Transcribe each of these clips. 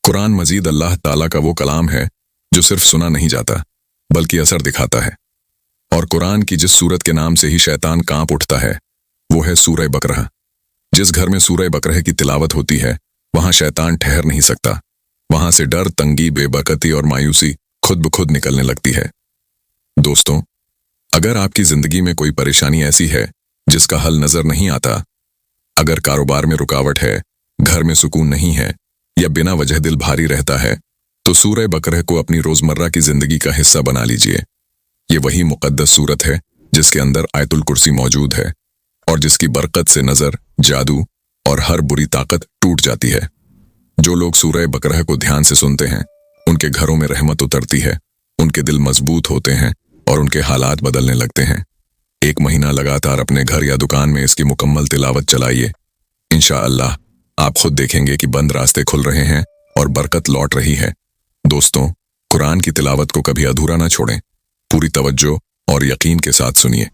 قرآن مزید اللہ تعالیٰ کا وہ کلام ہے جو صرف سنا نہیں جاتا بلکہ اثر دکھاتا ہے، اور قرآن کی جس سورت کے نام سے ہی شیطان کانپ اٹھتا ہے وہ ہے سورہ بقرہ۔ جس گھر میں سورہ بقرہ کی تلاوت ہوتی ہے وہاں شیطان ٹھہر نہیں سکتا، وہاں سے ڈر، تنگی، بے برکتی اور مایوسی خود بخود نکلنے لگتی ہے۔ دوستوں، اگر آپ کی زندگی میں کوئی پریشانی ایسی ہے جس کا حل نظر نہیں آتا، اگر کاروبار میں رکاوٹ ہے، گھر میں سکون نہیں ہے یا بنا وجہ دل بھاری رہتا ہے، تو سورہ بقرہ کو اپنی روزمرہ کی زندگی کا حصہ بنا لیجئے۔ یہ وہی مقدس سورت ہے جس کے اندر آیت الکرسی موجود ہے اور جس کی برکت سے نظر، جادو اور ہر بری طاقت ٹوٹ جاتی ہے۔ جو لوگ سورہ بقرہ کو دھیان سے سنتے ہیں ان کے گھروں میں رحمت اترتی ہے، ان کے دل مضبوط ہوتے ہیں اور ان کے حالات بدلنے لگتے ہیں۔ 1 مہینہ لگاتار اپنے گھر یا دکان میں اس کی مکمل تلاوت چلائیے، انشاءاللہ آپ خود دیکھیں گے کہ بند راستے کھل رہے ہیں اور برکت لوٹ رہی ہے۔ دوستوں، قرآن کی تلاوت کو کبھی ادھورا نہ چھوڑیں، پوری توجہ اور یقین کے ساتھ سنیے۔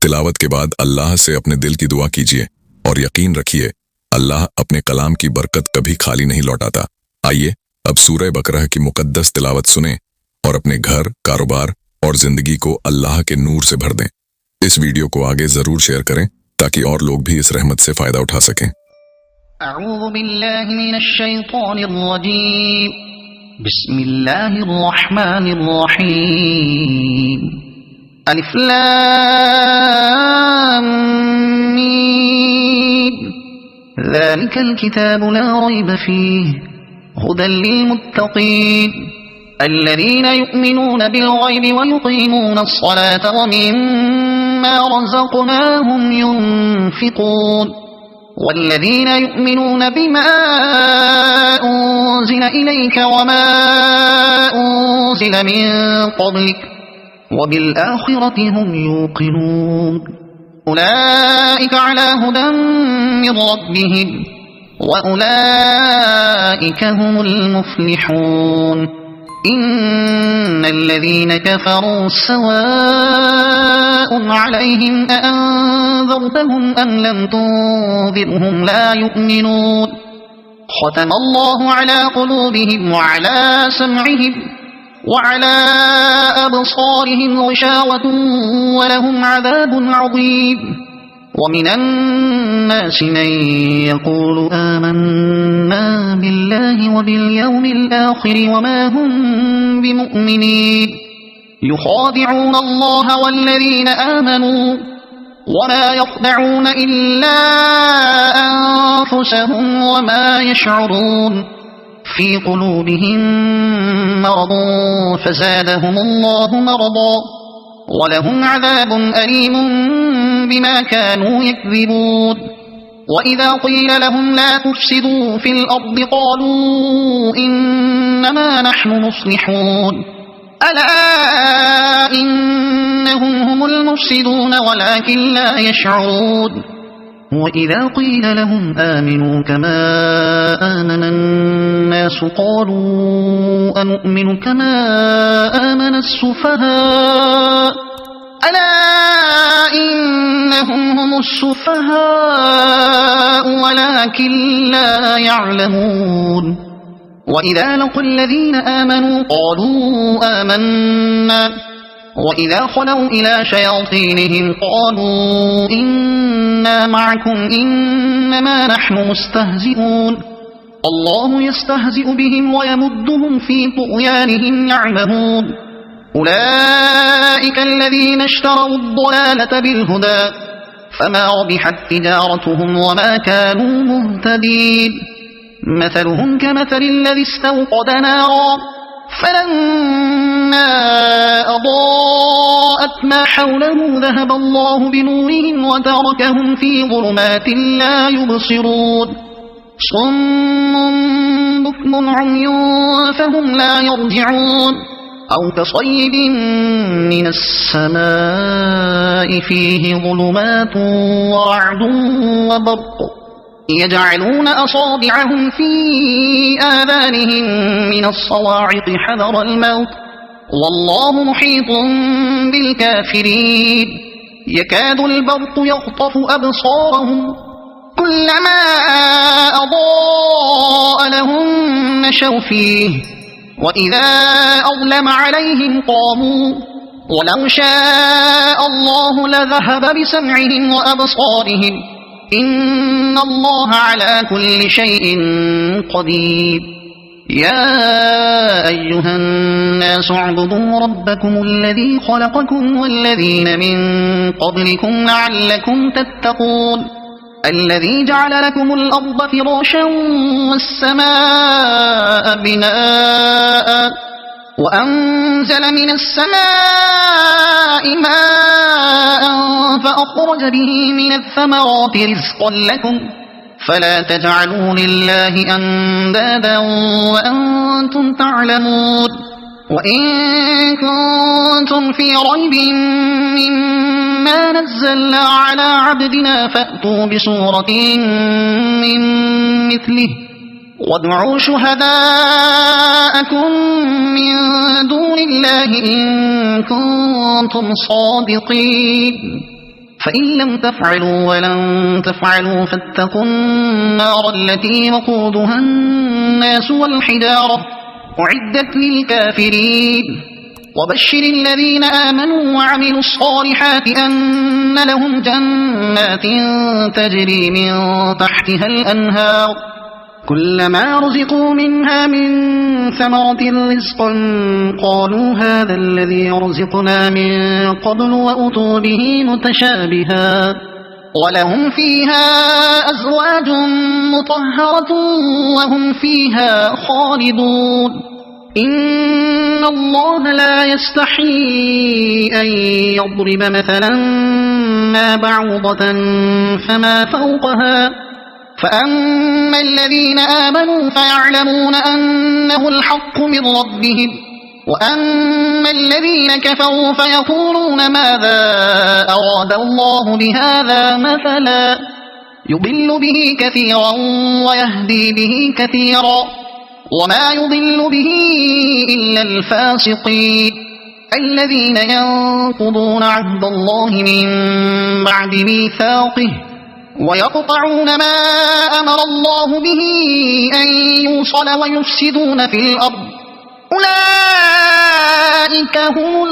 تلاوت کے بعد اللہ سے اپنے دل کی دعا کیجیے اور یقین رکھیے اللہ اپنے کلام کی برکت کبھی خالی نہیں لوٹاتا۔ آئیے اب سورہ بقرہ کی مقدس تلاوت سنیں اور اپنے گھر، کاروبار اور زندگی کو اللہ کے نور سے بھر دیں۔ اس ویڈیو کو آگے ضرور شیئر کریں تاکہ اور لوگ بھی اس رحمت سے فائدہ اٹھا سکیں۔ اعوذ باللہ من الشیطان الرجیم، بسم اللہ الرحمن الرحیم۔ الف لام میم، ذلك الكتاب لا ريب فيه هدى للمتقين الذين يؤمنون بالغيب ويقيمون الصلاة ومما رزقناهم ينفقون والذين يؤمنون بما أنزل إليك وما أنزل من قبلك وبالآخرة هم يوقنون أولئك على هدى من ربهم وأولئك هم المفلحون إن الذين كفروا سواء عليهم أأنذرتهم أم لم تنذرهم لا يؤمنون ختم الله على قلوبهم وعلى سمعهم وعلى أبصارهم غشاوة ولهم عذاب عظيم ومن الناس من يقول آمنا بالله وباليوم الآخر وما هم بمؤمنين يخادعون الله والذين آمنوا وما يخدعون إلا أنفسهم وما يشعرون في قلوبهم مرض فزادهم الله مرضا ولهم عذاب أليم بما كانوا يكذبون وإذا قيل لهم لا تفسدوا في الأرض قالوا إنما نحن مصلحون ألا إنهم هم المفسدون ولكن لا يشعرون وإذا قيل لهم آمنوا كما آمن الناس قالوا أنؤمن كما آمن السفهاء ألا إنهم هم السفهاء ولكن لا يعلمون وإذا لقوا الذين آمنوا قالوا آمنا وإذا خلوا إلى شياطينهم قالوا إنا معكم إنما نحن مستهزئون الله يستهزئ بهم ويمدهم في طغيانهم يعمهون أولئك الذين اشتروا الضلالة بالهدى فما ربحت تجارتهم وما كانوا مهتدين مثلهم كمثل الذي استوقد نارا فلما أضاءت ما حوله ذهب الله بنورهم وتركهم في ظلمات لا يبصرون صم بكم عمي فهم لا يرجعون أو كصيب من السماء فيه ظلمات ورعد وبرق يجعلون أصابعهم في آذانهم من الصواعق حذر الموت والله محيط بالكافرين يكاد البرق يخطف أبصارهم كلما أضاء لهم مشوا فيه وإذا أظلم عليهم قاموا ولو شاء الله لذهب بسمعهم وأبصارهم إن الله على كل شيء قدير يا أيها الناس اعبدوا ربكم الذي خلقكم والذين من قبلكم لعلكم تتقون الذي جعل لكم الأرض فراشا والسماء بناء وأنزل من السماء ماء فأخرج به من الثمرات رزقا لكم فلا تجعلوا لله أندادا وأنتم تعلمون وإن كنتم في ريب مما نزلنا على عبدنا فأتوا بسورة من مثله وادعوا شهداءكم من دون الله إن كنتم صادقين فإن لم تفعلوا ولن تفعلوا فاتقوا النار التي وقودها الناس والحجارة أعدت للكافرين وبشر الذين آمنوا وعملوا الصالحات أن لهم جنات تجري من تحتها الأنهار كلما رزقوا منها من ثمرة رزقا قالوا هذا الذي رزقنا من قبل وأتوا به متشابها ولهم فيها أزواج مطهرة وهم فيها خالدون إن الله لا يستحيي أن يضرب مثلا ما بعوضة فما فوقها فأما الذين آمنوا فيعلمون أنه الحق من ربهم وأما الذين كفروا فيقولون ماذا أراد الله بهذا مثلا يضل به كثيرا ويهدي به كثيرا وما يضل به إلا الفاسقين الذين ينقضون عهد الله من بعد ميثاقه ويقطعون ما أمر الله به أن يوصل ويفسدون في الأرض أولئك هم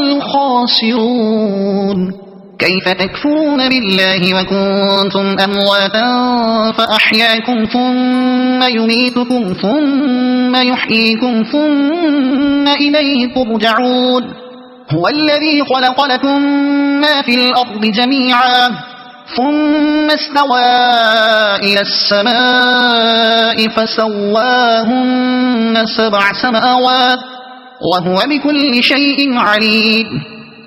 الخاسرون كيف تكفرون بالله وكنتم أمواتا فأحياكم ثم يميتكم ثم يحييكم ثم إليه ترجعون هو الذي خلق لكم ما في الأرض جميعا ثم استوى إلى السماء فسواهن 7 سماوات وهو بكل شيء عليم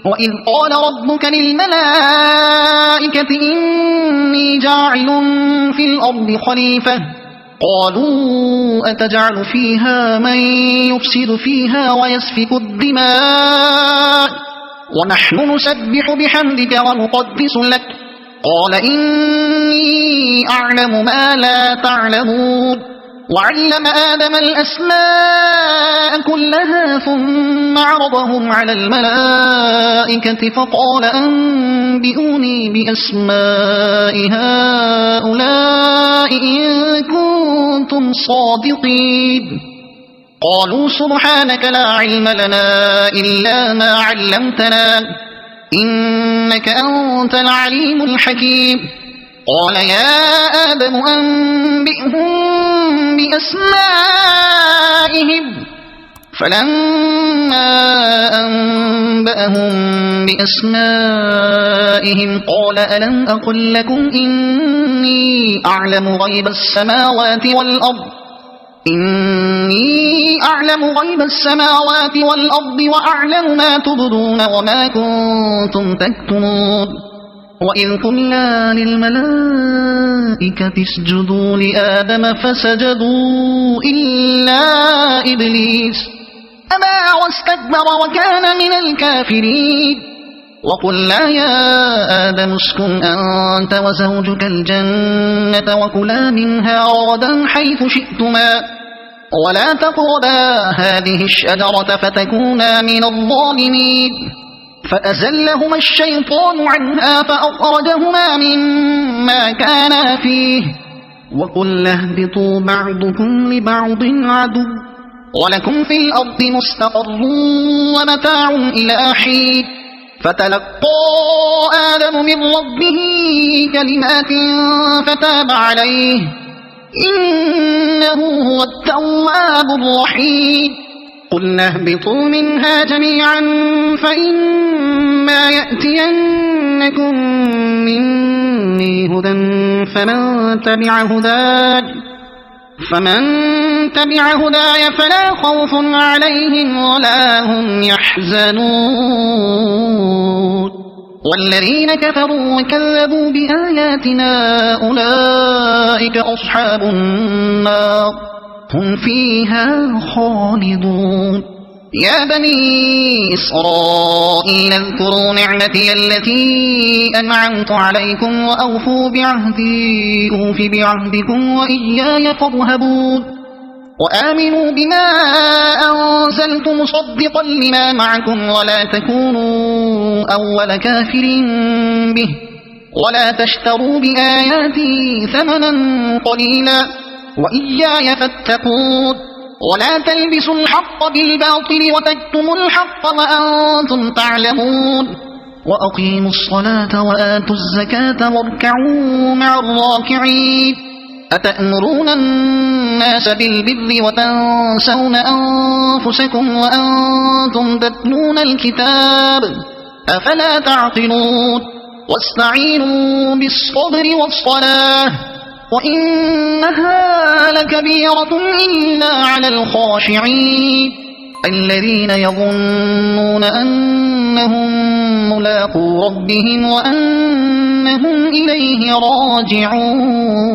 وإذ قال ربك للملائكة إني جاعل في الأرض خليفة قالوا أتجعل فيها من يفسد فيها ويسفك الدماء ونحن نسبح بحمدك ونقدس لك قال إني أعلم ما لا تعلمون وعلم آدم الأسماء كلها ثم عرضهم على الملائكة فقال أنبئوني بأسماء هؤلاء إن كنتم صادقين قالوا سبحانك لا علم لنا إلا ما علمتنا إنك أنت العليم الحكيم قال يا آدم أنبئهم بأسمائهم فلما أنبأهم بأسمائهم قال ألم أقل لكم إني أعلم غيب السماوات والأرض وأعلم ما تبدون وما كنتم تكتمون وإذ قلنا للملائكة اسجدوا لآدم فسجدوا إلا إبليس أبى واستكبر وكان من الكافرين وقلنا يا آدم اسكن أنت وزوجك الجنة وكلا منها رغدا حيث شئتما ولا تقربا هذه الشجرة فتكونا من الظالمين فأزلهما الشيطان عنها فأخرجهما مما كانا فيه وقلنا اهبطوا بعضكم لبعض عدو ولكم في الأرض مستقر ومتاع إلى حين فتلقى آدم من ربه كلمات فتاب عليه إنه هو التواب الرحيم قلنا اهبطوا منها جميعا فإما يأتينكم مني هدى فمن تبع هداي فلا خوف عليهم ولا هم يحزنون والذين كفروا وكذبوا بآياتنا أولئك أصحاب النار هم فيها خالدون يا بني إسرائيل اذكروا نعمتي التي أنعمت عليكم وأوفوا بعهدي أوف بعهدكم وإياي فارهبون وآمنوا بما أنزلت مصدقا لما معكم ولا تكونوا أول كافر به ولا تشتروا بآياتي ثمنا قليلا وإياي فاتقون ولا تلبسوا الحق بالباطل وتكتموا الحق وأنتم تعلمون وأقيموا الصلاة وآتوا الزكاة واركعوا مع الراكعين أتأمرون الناس بالبر وتنسون أنفسكم وأنتم تتلون الكتاب أفلا تعقلون واستعينوا بالصبر والصلاة وإنها لكبيرة إلا على الخاشعين الذين يظنون أنهم ملاقو ربهم وأنهم إليه راجعون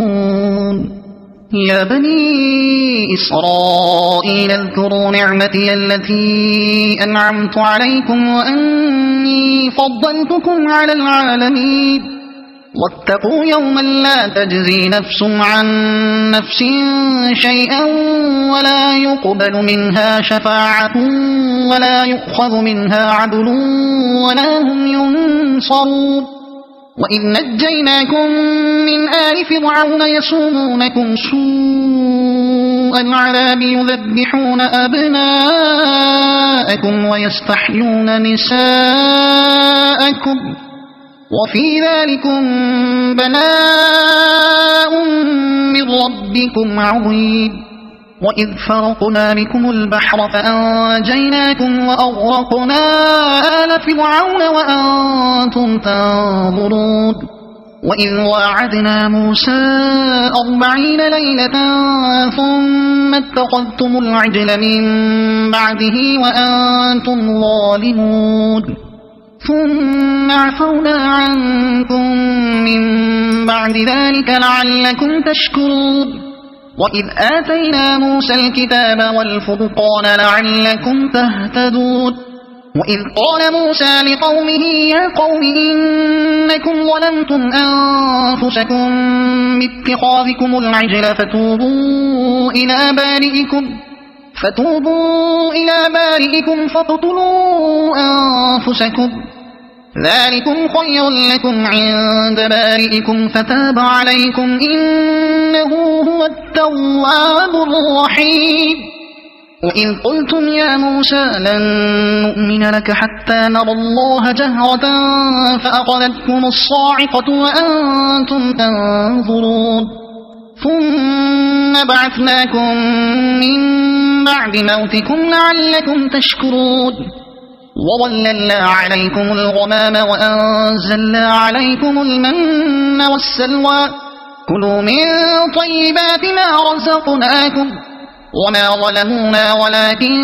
يا بني إسرائيل اذكروا نعمتي التي أنعمت عليكم وأني فضلتكم على العالمين واتقوا يوما لا تجزي نفس عن نفس شيئا ولا يقبل منها شفاعة ولا يؤخذ منها عدل ولا هم ينصرون وإذ نجيناكم من آل فرعون يسومونكم سوء العذاب يذبحون أبناءكم ويستحيون نساءكم وفي ذلكم بلاء من ربكم عظيم وإذ فرقنا بكم البحر فأنجيناكم وأغرقنا آل فرعون وأنتم تنظرون وإذ واعدنا موسى 40 ليلة ثم اتخذتم العجل من بعده وأنتم ظالمون ثم عفونا عنكم من بعد ذلك لعلكم تشكرون وإذ آتينا موسى الكتاب والفرقان لعلكم تهتدون وإذ قال موسى لقومه يا قوم إنكم ظلمتم أنفسكم باتخاذكم العجل فتوبوا إلى بارئكم فاقتلوا أنفسكم ذلكم خير لكم عند بارئكم فتاب عليكم إنه هو التواب الرحيم وإذ قلتم يا موسى لن نؤمن لك حتى نرى الله جهرة فأخذتكم الصاعقة وأنتم تنظرون ثم بعثناكم من بعد موتكم لعلكم تشكرون وظللنا عليكم الغمام وأنزلنا عليكم المن والسلوى كلوا من طيبات ما رزقناكم وما ظلمونا ولكن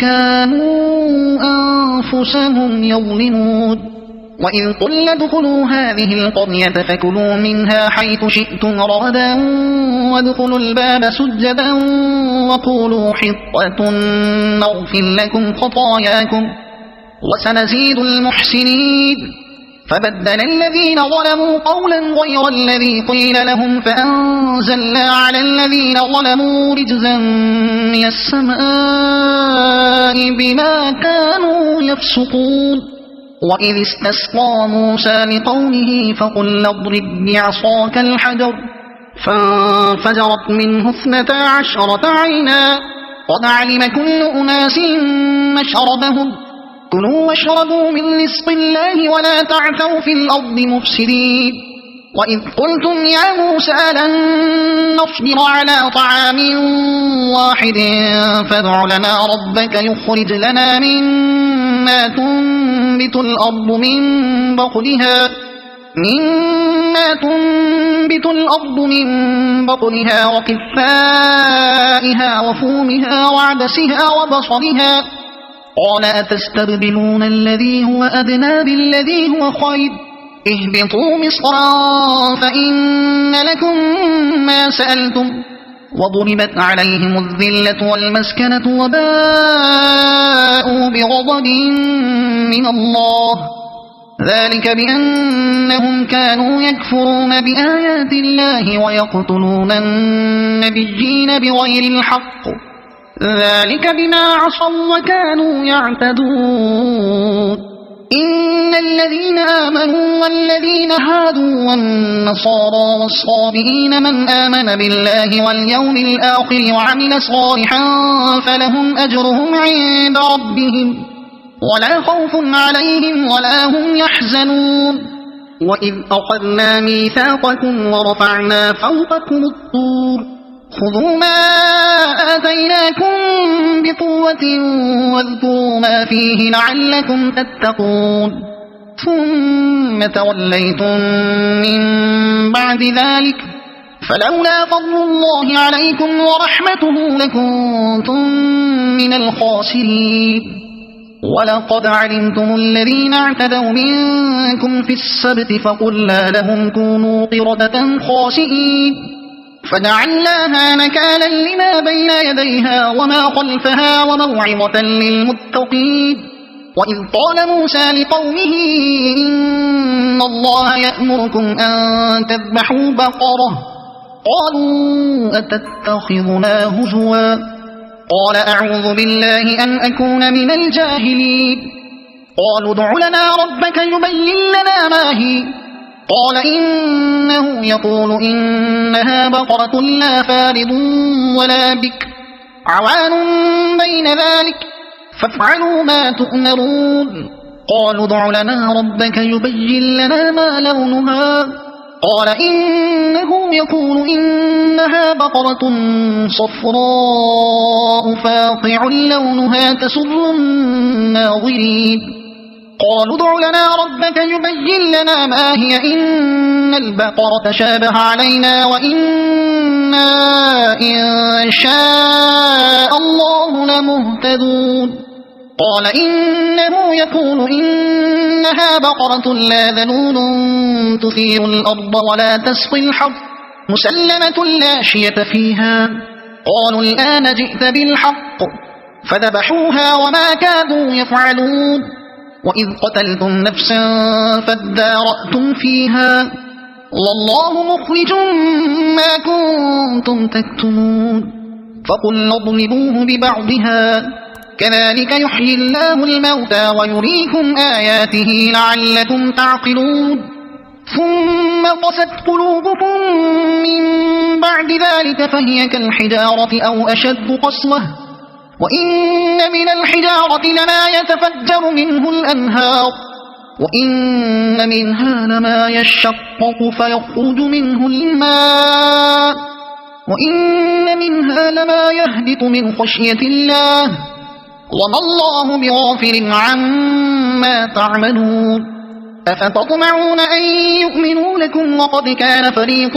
كانوا أنفسهم يظلمون وإذ قلنا ادخلوا هذه القرية فكلوا منها حيث شئتم رغدا وادخلوا الباب سجدا وقولوا حطة نغفر لكم خطاياكم وسنزيد المحسنين فبدل الذين ظلموا قولا غير الذي قيل لهم فأنزلنا على الذين ظلموا رجزا من السماء بما كانوا يفسقون وإذ استسقى موسى لقومه فقل اضرب بعصاك الحجر فانفجرت منه 12 عينا قد علم كل أناس مشربهم كلوا واشربوا من رزق الله ولا تعثوا في الأرض مفسدين وإذ قلتم يا موسى لن نصبر على طعام واحد فادع لنا ربك يخرج لنا مما تنبت الأرض من بقلها وقثائها وفومها وعدسها وبصلها قال أتستبدلون الذي هو أدنى بالذي هو خير اهبطوا مصرا فإن لكم ما سألتم وضربت عليهم الذلة والمسكنة وباءوا بغضب من الله ذلك بأنهم كانوا يكفرون بآيات الله ويقتلون النبيين بغير الحق ذلك بما عصوا وكانوا يعتدون إن الذين آمنوا والذين هادوا والنصارى والصابئين من آمن بالله واليوم الآخر وعمل صالحا فلهم أجرهم عند ربهم ولا خوف عليهم ولا هم يحزنون وإذ أخذنا ميثاقكم ورفعنا فوقكم الطور خذوا ما آتيناكم بقوة واذكروا ما فيه لعلكم تتقون ثم توليتم من بعد ذلك فلولا فضل الله عليكم ورحمته لكنتم من الخاسرين ولقد علمتم الذين اعتدوا منكم في السبت فقلنا لهم كونوا قردة خاسئين فجعلناها نكالا لما بين يديها وما خلفها وموعظة للمتقين وإذ قال موسى لقومه إن الله يأمركم أن تذبحوا بقرة قالوا أتتخذنا هزوا قال أعوذ بالله أن أكون من الجاهلين قالوا ادع لنا ربك يبين لنا ما هي قال إنه يقول إنها بقرة لا فارض ولا بكر عوان بين ذلك فافعلوا ما تؤمرون قالوا ادع لنا ربك يبين لنا ما لونها قال إنه يقول إنها بقرة صفراء فاقع لونها تسر الناظرين قالوا ادع لنا ربك يبين لنا ما هي إن البقرة شابه علينا وإنا إن شاء الله لمهتدون قال إنه يقول إنها بقرة لا ذلول تثير الأرض ولا تسقي الحرث مسلمة لا شية فيها قالوا الآن جئت بالحق فذبحوها وما كادوا يفعلون وإذ قتلتم نفسا فادارأتم فيها والله مخرج ما كنتم تكتمون فقلنا اضربوه ببعضها كذلك يحيي الله الموتى ويريكم آياته لعلكم تعقلون ثم قست قلوبكم من بعد ذلك فهي كالحجارة أو أشد قسوة وإن من الحجارة لما يتفجر منه الأنهار وإن منها لما يشقق فيخرج منه الماء وإن منها لما يهبط من خشية الله وما الله بغافل عما تعملون أفتطمعون أن يؤمنوا لكم وقد كان فريق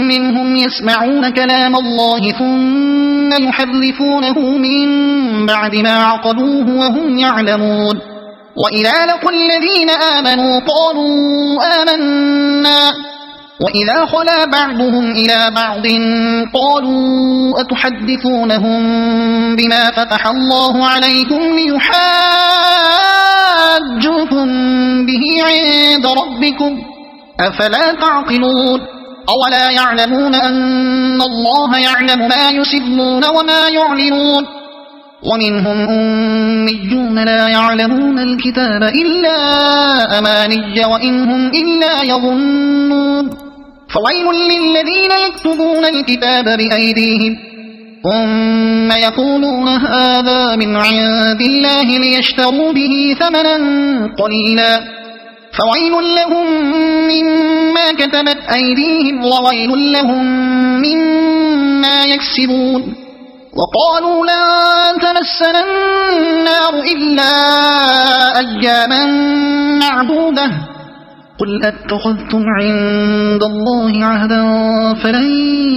منهم يسمعون كلام الله ثم يحرفونه من بعد ما عقلوه وهم يعلمون وإذا لقوا الذين آمنوا قالوا آمنا وإذا خلا بعضهم إلى بعض قالوا أتحدثونهم بما فتح الله عليكم ليحاجوكم به عند ربكم أفلا تعقلون أولا يعلمون أن الله يعلم ما يسرون وما يعلنون ومنهم أميون لا يعلمون الكتاب إلا أماني وإن هم إلا يظنون فويل للذين يكتبون الكتاب بأيديهم ثم يقولون هذا من عند الله ليشتروا به ثمنا قليلا فويل لهم مما كتبت أيديهم وويل لهم مما يكسبون وقالوا لن تمسنا النار إلا أياما معدودة قل أتخذتم عند الله عهدا فلن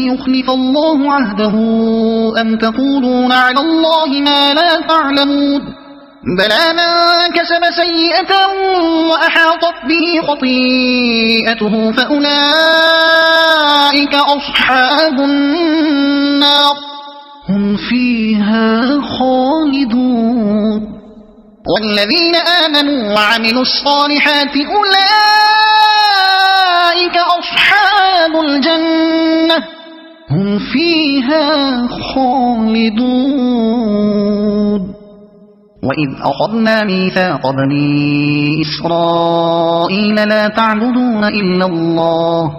يخلف الله عهده أم تقولون على الله ما لا تعلمون بلى من كسب سيئة وأحاطت به خطيئته فأولئك أصحاب النار هم فيها خالدون والذين آمنوا وعملوا الصالحات أولئك أصحاب الجنة هم فيها خالدون وإذ أخذنا ميثاق بني إسرائيل لا تعبدون إلا الله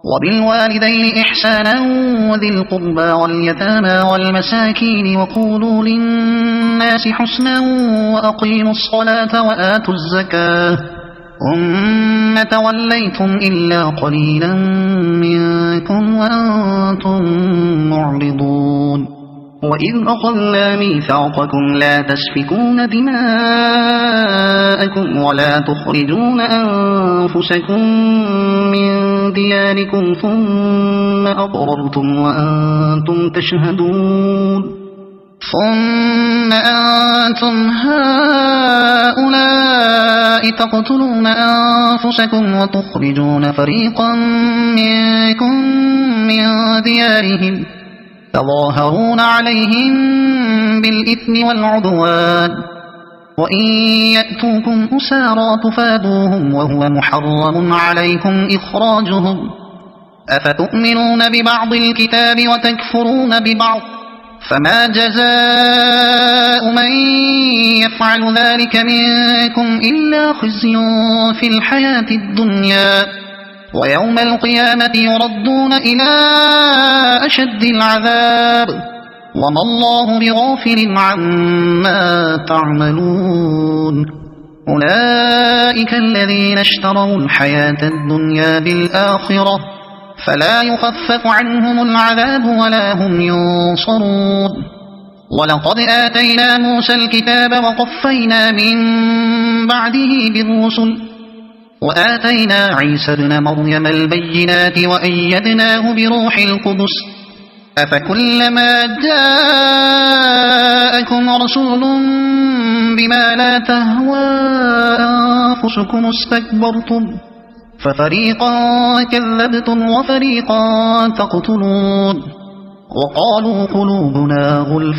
وبالوالدين إحسانا وذي القربى واليتامى والمساكين وقولوا للناس حسنا وأقيموا الصلاة وآتوا الزكاة ثم توليتم إلا قليلا منكم وأنتم معرضون وإذ أخذنا ميثاقكم لا تسفكون دماءكم ولا تخرجون أنفسكم من دياركم ثم أقررتم وأنتم تشهدون ثم أنتم هؤلاء تقتلون أنفسكم وتخرجون فريقا منكم من ديارهم تظاهرون عليهم بالإثم والعدوان وإن يأتوكم أسارى تفادوهم وهو محرم عليكم إخراجهم أفتؤمنون ببعض الكتاب وتكفرون ببعض فما جزاء من يفعل ذلك منكم إلا خزي في الحياة الدنيا ويوم القيامة يردون إلى أشد العذاب وما الله بغافل عما تعملون أولئك الذين اشتروا الحياة الدنيا بالآخرة فلا يخفف عنهم العذاب ولا هم ينصرون ولقد آتينا موسى الكتاب وقفينا من بعده بالرسل وآتينا عيسى ابن مريم البينات وأيدناه بروح القدس أفكلما جاءكم رسول بما لا تهوى أنفسكم استكبرتم ففريقا كذبتم وفريقا تقتلون وقالوا قلوبنا غلف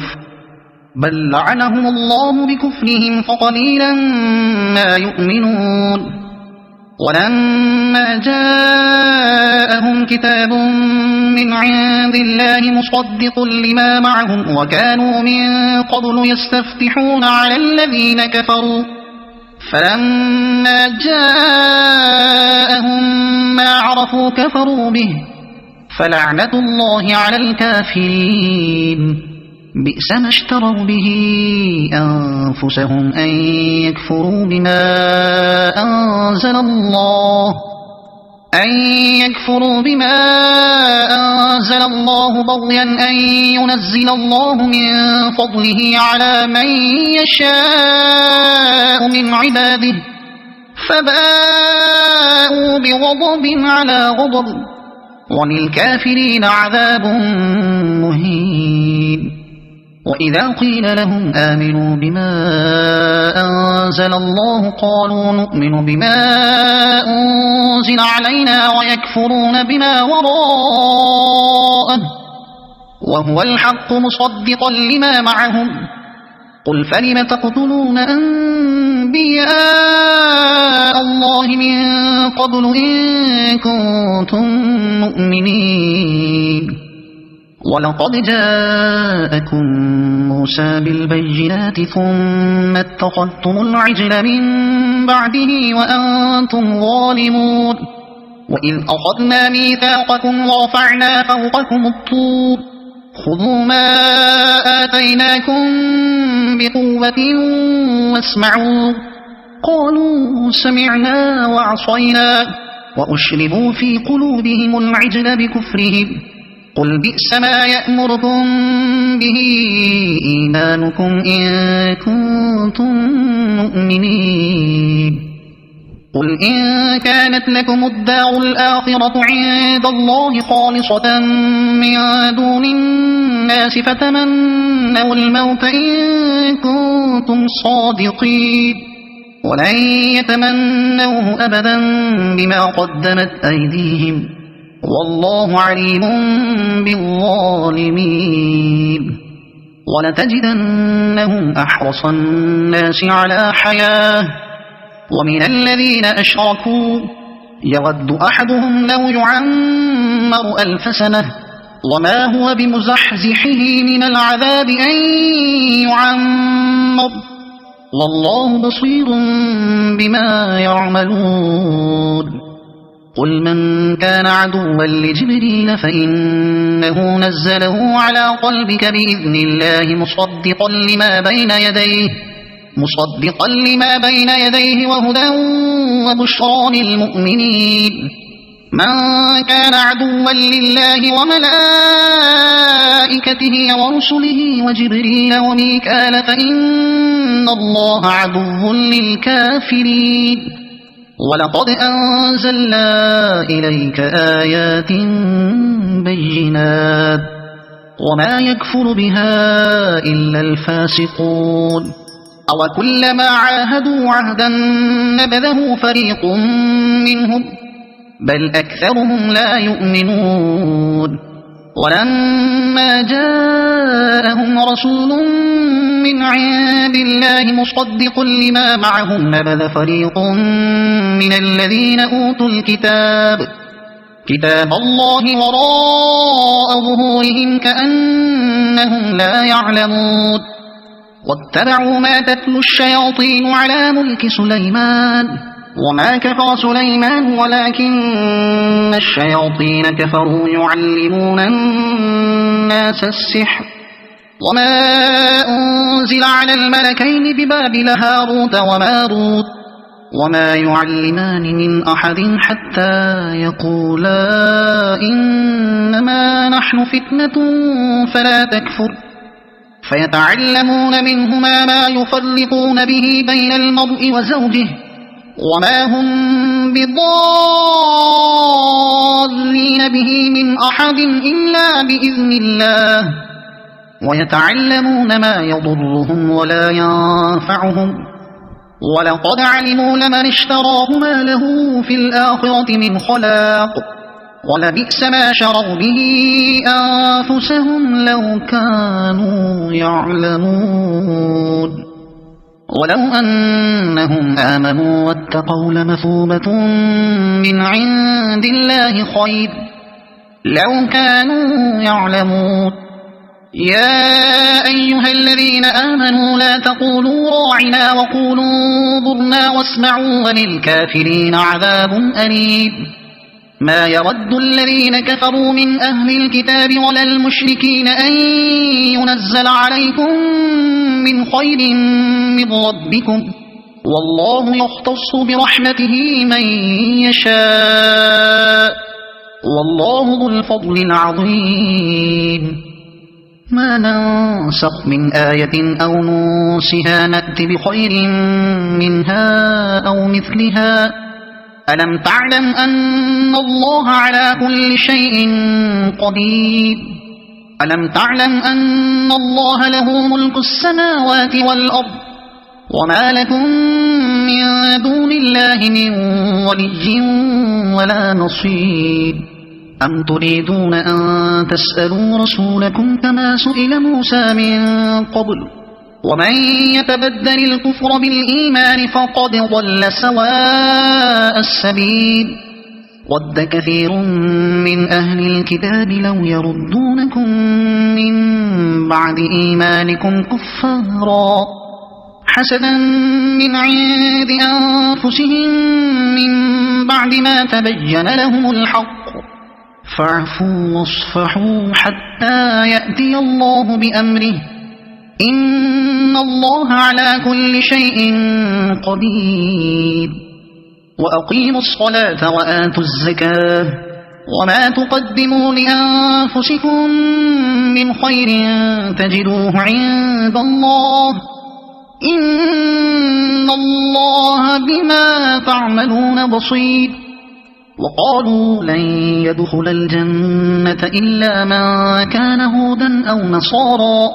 بل لعنهم الله بكفرهم فقليلا ما يؤمنون ولما جاءهم كتاب من عند الله مصدق لما معهم وكانوا من قبل يستفتحون على الذين كفروا فلما جاءهم ما عرفوا كفروا به فلعنة الله على الكافرين بئس ما اشتروا به أنفسهم أن يكفروا بما أنزل الله بغيا أن ينزل الله من فضله على من يشاء من عباده فباءوا بغضب على غضب وللكافرين عذاب مهين وإذا قيل لهم آمنوا بما أنزل الله قالوا نؤمن بما أنزل علينا ويكفرون بما وراءه وهو الحق مصدقا لما معهم قل فلم تقتلون أنبياء الله من قبل إن كنتم مؤمنين ولقد جاءكم موسى بالبينات ثم اتخذتم العجل من بعده وأنتم ظالمون وإذ أخذنا ميثاقكم ورفعنا فوقكم الطور خذوا ما آتيناكم بقوة واسمعوا قالوا سمعنا وعصينا وأشربوا في قلوبهم العجل بكفرهم قل بئس ما يأمركم به إيمانكم إن كنتم مؤمنين قل إن كانت لكم الدار الآخرة عند الله خالصة من دون الناس فتمنوا الموت إن كنتم صادقين ولن يتمنوه أبدا بما قدمت أيديهم والله عليم بالظالمين ولتجدنهم أحرص الناس على حياة ومن الذين أشركوا يود أحدهم لو يعمر 1000 سنة وما هو بمزحزحه من العذاب أن يعمر والله بصير بما يعملون قل من كان عدوا لجبريل فإنه نزله على قلبك بإذن الله مصدقا لما بين يديه وهدى وبشرى للمؤمنين من كان عدوا لله وملائكته ورسله وجبريل وميكال فإن الله عدو للكافرين ولقد أنزلنا إليك آيات بينات وما يكفر بها إلا الفاسقون أو كلما عاهدوا عهدا نبذه فريق منهم بل أكثرهم لا يؤمنون ولما جاءهم رسول من عند الله مصدق لما معهم نبذ فريق من الذين أوتوا كتاب الله وراء ظهورهم كأنهم لا يعلمون واتبعوا ما تتلو الشياطين على ملك سليمان وما كفر سليمان ولكن الشياطين كفروا يعلمون الناس السحر وما أنزل على الملكين ببابل هاروت وماروت وما يعلمان من أحد حتى يقولا إنما نحن فتنة فلا تكفر فيتعلمون منهما ما يفرقون به بين المرء وزوجه وما هم بضارين به من أحد إلا بإذن الله ويتعلمون ما يضرهم ولا ينفعهم ولقد علموا لمن اشتراه ما له في الآخرة من خلاق ولبئس ما شروا به أنفسهم لو كانوا يعلمون ولو أنهم آمنوا واتقوا لمثوبة من عند الله خير لو كانوا يعلمون يا أيها الذين آمنوا لا تقولوا راعنا وقولوا انظرنا واسمعوا وللكافرين عذاب أليم ما يود الذين كفروا من أهل الكتاب ولا المشركين أن ينزل عليكم من خير من ربكم والله يختص برحمته من يشاء والله ذو الفضل العظيم ما ننسخ من آية أو ننسها نأت بخير منها أو مثلها ألم تعلم أن الله على كل شيء قدير ألم تعلم أن الله له ملك السماوات والأرض وما لكم من دون الله من ولي ولا نصير أم تريدون أن تسألوا رسولكم كما سئل موسى من قبل ومن يتبدل الكفر بالإيمان فقد ضل سواء السبيل ود كثير من أهل الكتاب لو يردونكم من بعد إيمانكم كفارا حسدا من عند أنفسهم من بعد ما تبين لهم الحق فاعفوا واصفحوا حتى يأتي الله بأمره إن الله على كل شيء قدير وأقيموا الصلاة وآتوا الزكاة وما تقدموا لأنفسكم من خير تجدوه عند الله إن الله بما تعملون بصير وقالوا لن يدخل الجنة إلا من كان هودا أو نصارى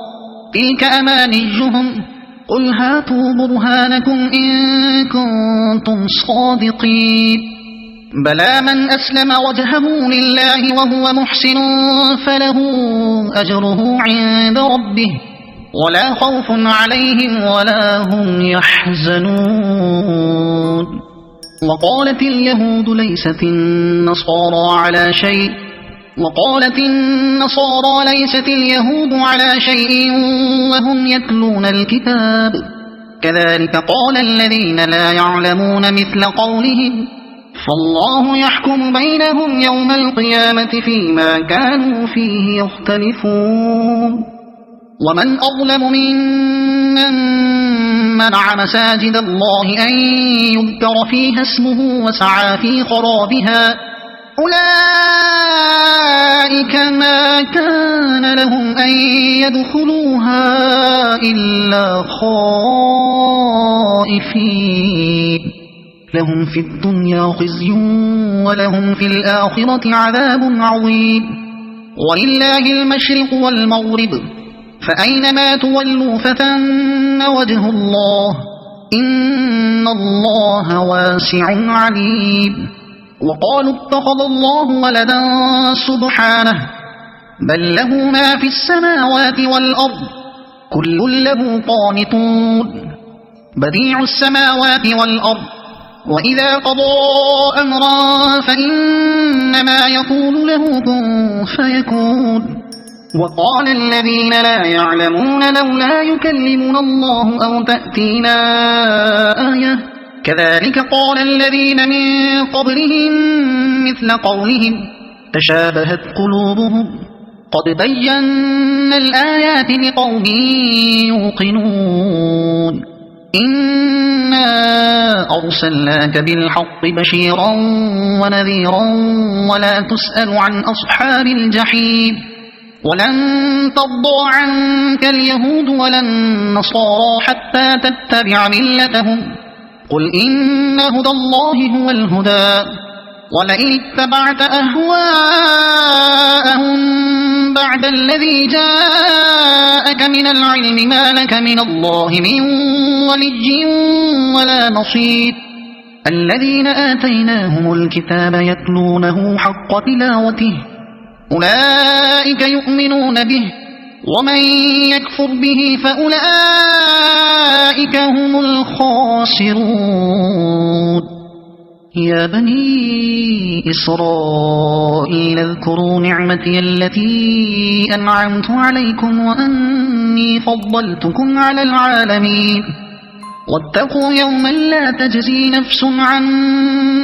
تلك أمانيهم قل هاتوا برهانكم إن كنتم صادقين بلى من أسلم وجهه لله وهو محسن فله أجره عند ربه ولا خوف عليهم ولا هم يحزنون وقالت اليهود ليست النصارى على شيء وقالت النصارى ليست اليهود على شيء وهم يتلون الكتاب كذلك قال الذين لا يعلمون مثل قولهم فالله يحكم بينهم يوم القيامة فيما كانوا فيه يختلفون ومن أظلم ممن منع مساجد الله أن يذكر فيها اسمه وسعى في خرابها أولئك ما كان لهم أن يدخلوها إلا خائفين لهم في الدنيا خزي ولهم في الآخرة عذاب عظيم ولله المشرق والمغرب فأينما تولوا فتن وجه الله إن الله واسع عليم وقالوا اتخذ الله ولدا سبحانه بل له ما في السماوات والأرض كل له قانتون بديع السماوات والأرض وإذا قضى أمرا فإنما يقول له كن فيكون وقال الذين لا يعلمون لولا يكلمنا الله أو تأتينا آية كذلك قال الذين من قبلهم مثل قولهم تشابهت قلوبهم قد بينا الآيات لقوم يوقنون إنا أرسلناك بالحق بشيرا ونذيرا ولا تسأل عن أصحاب الجحيم ولن ترضى عنك اليهود ولا النصارى حتى تتبع ملتهم قل إن هدى الله هو الهدى ولئن اتبعت أهواءهم بعد الذي جاءك من العلم ما لك من الله من ولي ولا نصير الذين آتيناهم الكتاب يتلونه حق تلاوته أولئك يؤمنون به ومن يكفر به فأولئك هم الخاسرون يا بني إسرائيل اذكروا نعمتي التي أنعمت عليكم وأني فضلتكم على العالمين واتقوا يوما لا تجزي نفس عن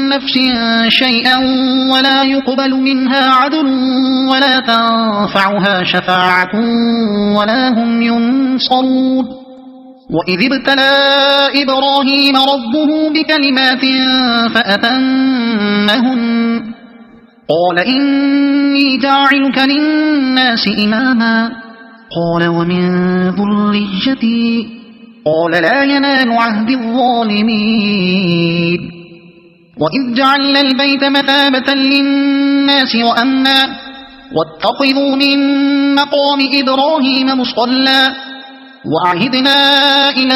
نفس شيئا ولا يقبل منها عدل ولا تنفعها شفاعة ولا هم ينصرون وإذ ابتلى إبراهيم ربه بكلمات فأتمهن قال إني جاعلك للناس إماما قال ومن ذريتي قال لا ينال عهد الظالمين وإذ جعلنا البيت مثابة للناس وأمنا واتخذوا من مقام إبراهيم مصلى وعهدنا إلى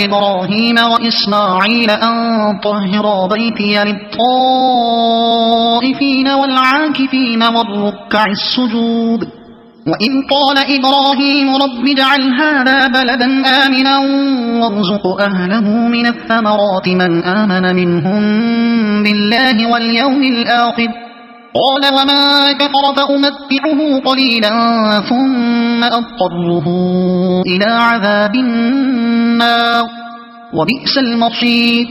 إبراهيم وإسماعيل أن طهرا بيتي للطائفين والعاكفين والركع السجود وإذ قال إبراهيم رب اجعل هذا بلدا آمنا وارزق أهله من الثمرات من آمن منهم بالله واليوم الآخر قال وما كفر فأمتعه قليلا ثم أضطره إلى عذاب النار النار وبئس المصير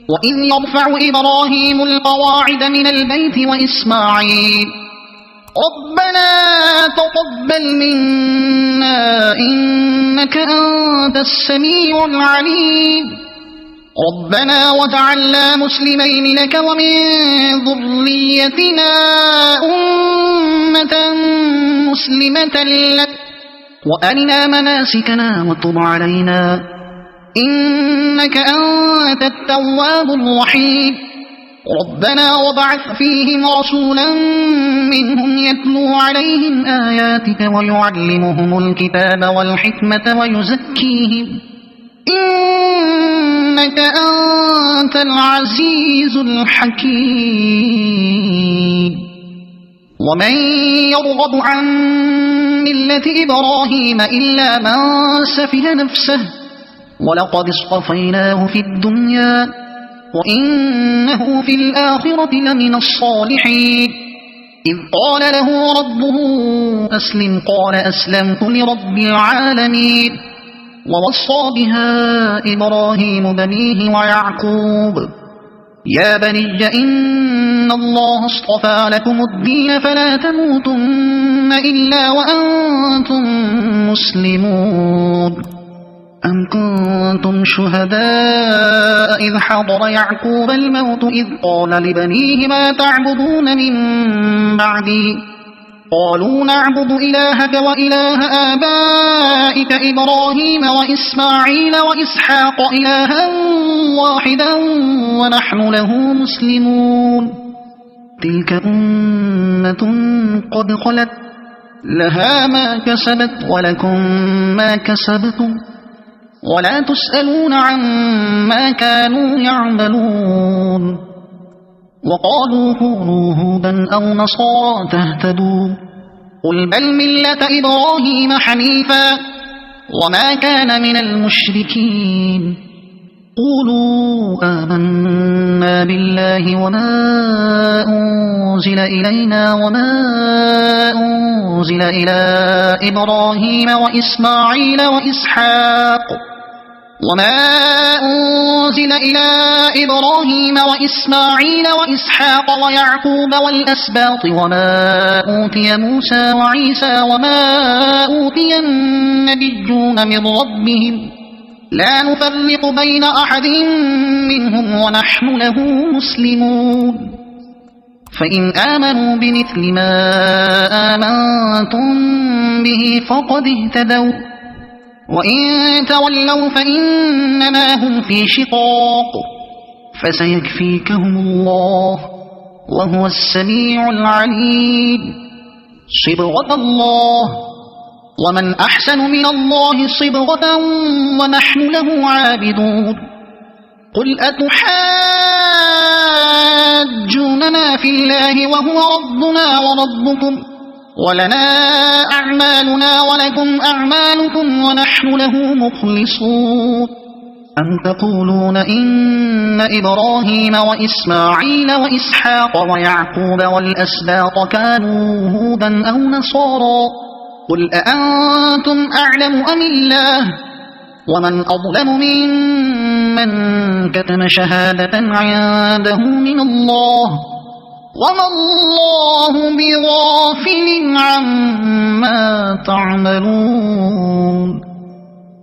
وإذ يرفع إبراهيم القواعد من البيت وإسماعيل ربنا تقبل منا إنك أنت السميع العليم ربنا وجعلنا مسلمين لك ومن ذريتنا أمة مسلمة لك وأرنا مناسكنا وتب علينا إنك أنت التواب الرحيم ربنا وابعث فيهم رسولا منهم يتلو عليهم آياتك ويعلمهم الكتاب والحكمة ويزكيهم إنك أنت العزيز الحكيم ومن يرغب عن ملة إبراهيم إلا من سفه نفسه ولقد اصطفيناه في الدنيا وإنه في الآخرة لمن الصالحين إذ قال له ربه أسلم قال أسلمت لرب العالمين ووصى بها إبراهيم بنيه ويعقوب يا بني إن الله اصطفى لكم الدين فلا تموتن إلا وأنتم مسلمون أم كنتم شهداء إذ حضر يعقوب الموت إذ قال لبنيه ما تعبدون من بعدي قالوا نعبد إلهك وإله آبائك إبراهيم وإسماعيل وإسحاق إلها واحدا ونحن له مسلمون تلك أمة قد خلت لها ما كسبت ولكم ما كسبتم ولا تسألون عما كانوا يعملون وقالوا كونوا هودا أو نصارى تهتدوا قل بل ملة إبراهيم حنيفا وما كان من المشركين قولوا آمنا بالله وما أنزل إلينا وما أنزل إلى إبراهيم وإسماعيل وإسحاق وما أنزل إلى إبراهيم وإسماعيل وإسحاق ويعقوب والأسباط وما أوتي موسى وعيسى وما أوتي النبيون من ربهم لا نفرق بين أحد منهم ونحن له مسلمون فإن آمنوا بمثل ما آمنتم به فقد اهتدوا وإن تولوا فإنما هم في شقاق فسيكفيكهم الله وهو السميع العليم صبغة الله ومن أحسن من الله صبغة ونحن له عابدون قل أتحاجوننا في الله وهو ربنا وربكم ولنا أعمالنا ولكم أعمالكم ونحن له مخلصون أم تقولون إن إبراهيم وإسماعيل وإسحاق ويعقوب والأسباط كانوا هودا أو نصارى قل أأنتم أعلم أم الله ومن أظلم ممن كتم شهادة عنده من الله وما الله بغافل عما تعملون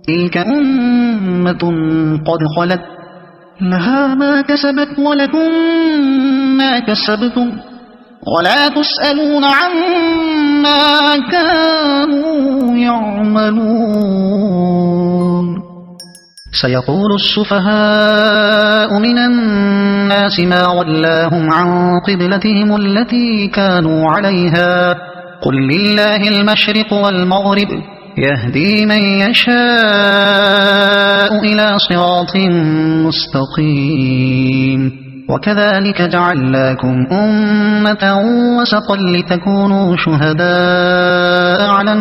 تلك أمة قد خلت لها ما كسبت ولكم ما كسبتم ولا تسألون عما كانوا يعملون سيقول السفهاء من الناس ما ولاهم عن قبلتهم التي كانوا عليها قل لله المشرق والمغرب يهدي من يشاء إلى صراط مستقيم وكذلك جعلناكم أمة وسطا لتكونوا شهداء على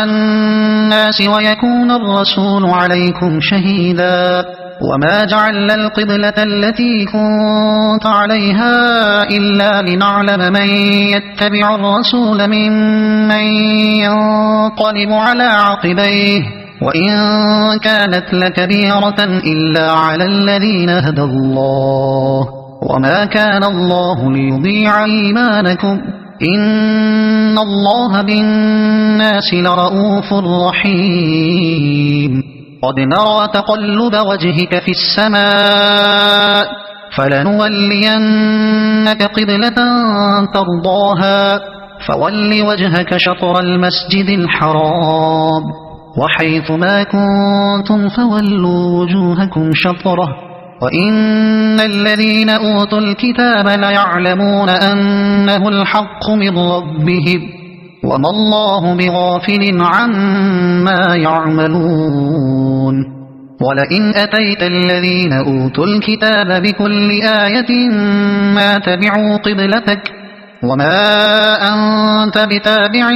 الناس ويكون الرسول عليكم شهيدا وما جعلنا القبلة التي كنت عليها إلا لنعلم من يتبع الرسول ممن ينقلب على عقبيه وإن كانت لكبيرة إلا على الذين هدى الله وما كان الله ليضيع إيمانكم إن الله بالناس لرؤوف رحيم قد نرى تقلب وجهك في السماء فلنولينك قبلة ترضاها فول وجهك شطر المسجد الحرام وحيث ما كنتم فولوا وجوهكم شطره وإن الذين أوتوا الكتاب ليعلمون أنه الحق من ربهم وما الله بغافل عما يعملون ولئن أتيت الذين أوتوا الكتاب بكل آية ما تبعوا قبلتك وما أنت بتابع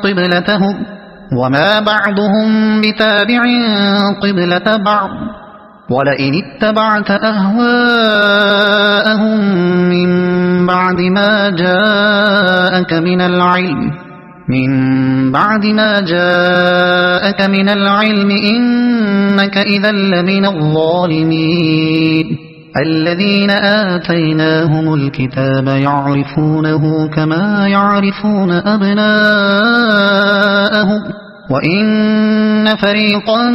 قبلتهم وما بعضهم بتابع قبلة بعض ولئن اتبعت أهواءهم من بعد ما جاءك من العلم إنك إذا لمن الظالمين الذين آتيناهم الكتاب يعرفونه كما يعرفون أبناءهم وإن فريقا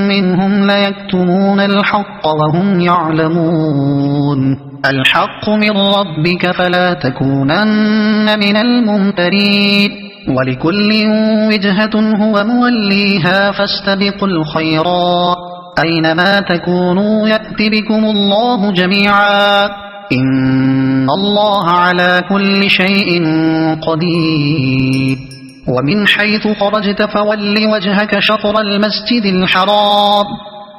منهم ليكتمون الحق وهم يعلمون الحق من ربك فلا تكونن من الممترين ولكل وجهة هو موليها فاستبقوا الخيرات أينما تكونوا يأت بكم الله جميعا إن الله على كل شيء قدير ومن حيث خرجت فول وجهك شطر المسجد الحرام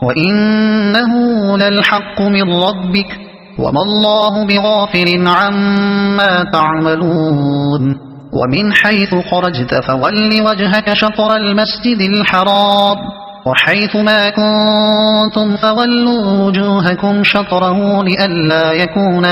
وإنه للحق من ربك وما الله بغافل عما تعملون ومن حيث خرجت فول وجهك شطر المسجد الحرام وحيث ما كنتم فولوا وجوهكم شطره لئلا يكون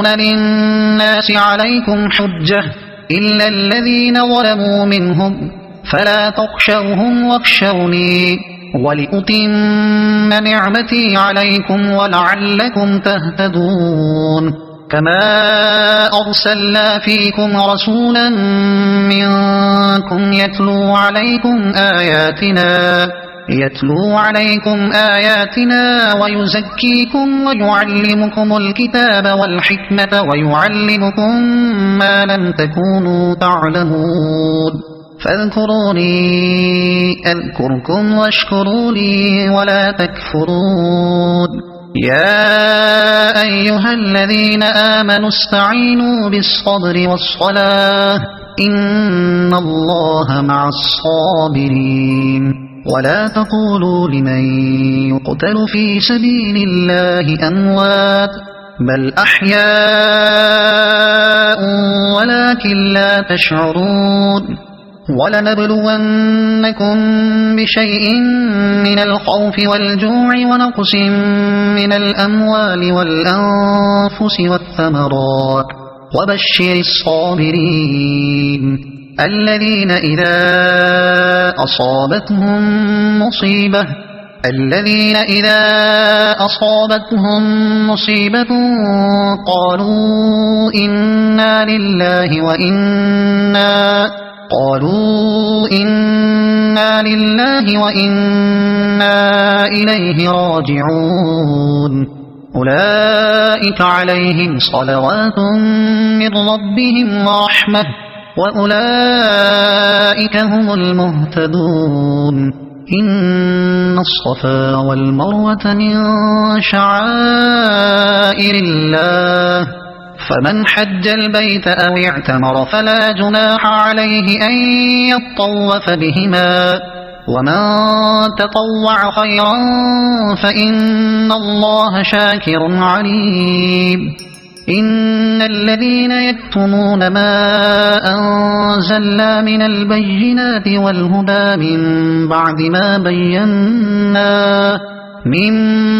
للناس عليكم حجة إلا الذين ظلموا منهم فلا تخشوهم واخشوني ولأتم نعمتي عليكم ولعلكم تهتدون كما أرسلنا فيكم رسولا منكم يتلو عليكم آياتنا ويزكيكم ويعلمكم الكتاب والحكمة ويعلمكم ما لم تكونوا تعلمون فاذكروني أذكركم واشكروا لي ولا تكفرون يا أيها الذين آمنوا استعينوا بالصبر والصلاة إن الله مع الصابرين ولا تقولوا لمن يقتل في سبيل الله أموات بل أحياء ولكن لا تشعرون ولنبلونكم بشيء من الخوف والجوع ونقص من الأموال والأنفس والثمرات وبشر الصابرين الذين إذا أصابتهم مصيبة قالوا إنا لله وإنا إليه راجعون أولئك عليهم صلوات من ربهم ورحمة وأولئك هم المهتدون إن الصفا والمروة من شعائر الله فمن حج البيت أو اعتمر فلا جناح عليه أن يطوف بهما ومن تطوع خيرا فإن الله شاكر عليم إن الذين يكتمون ما أنزلنا من البينات والهدى من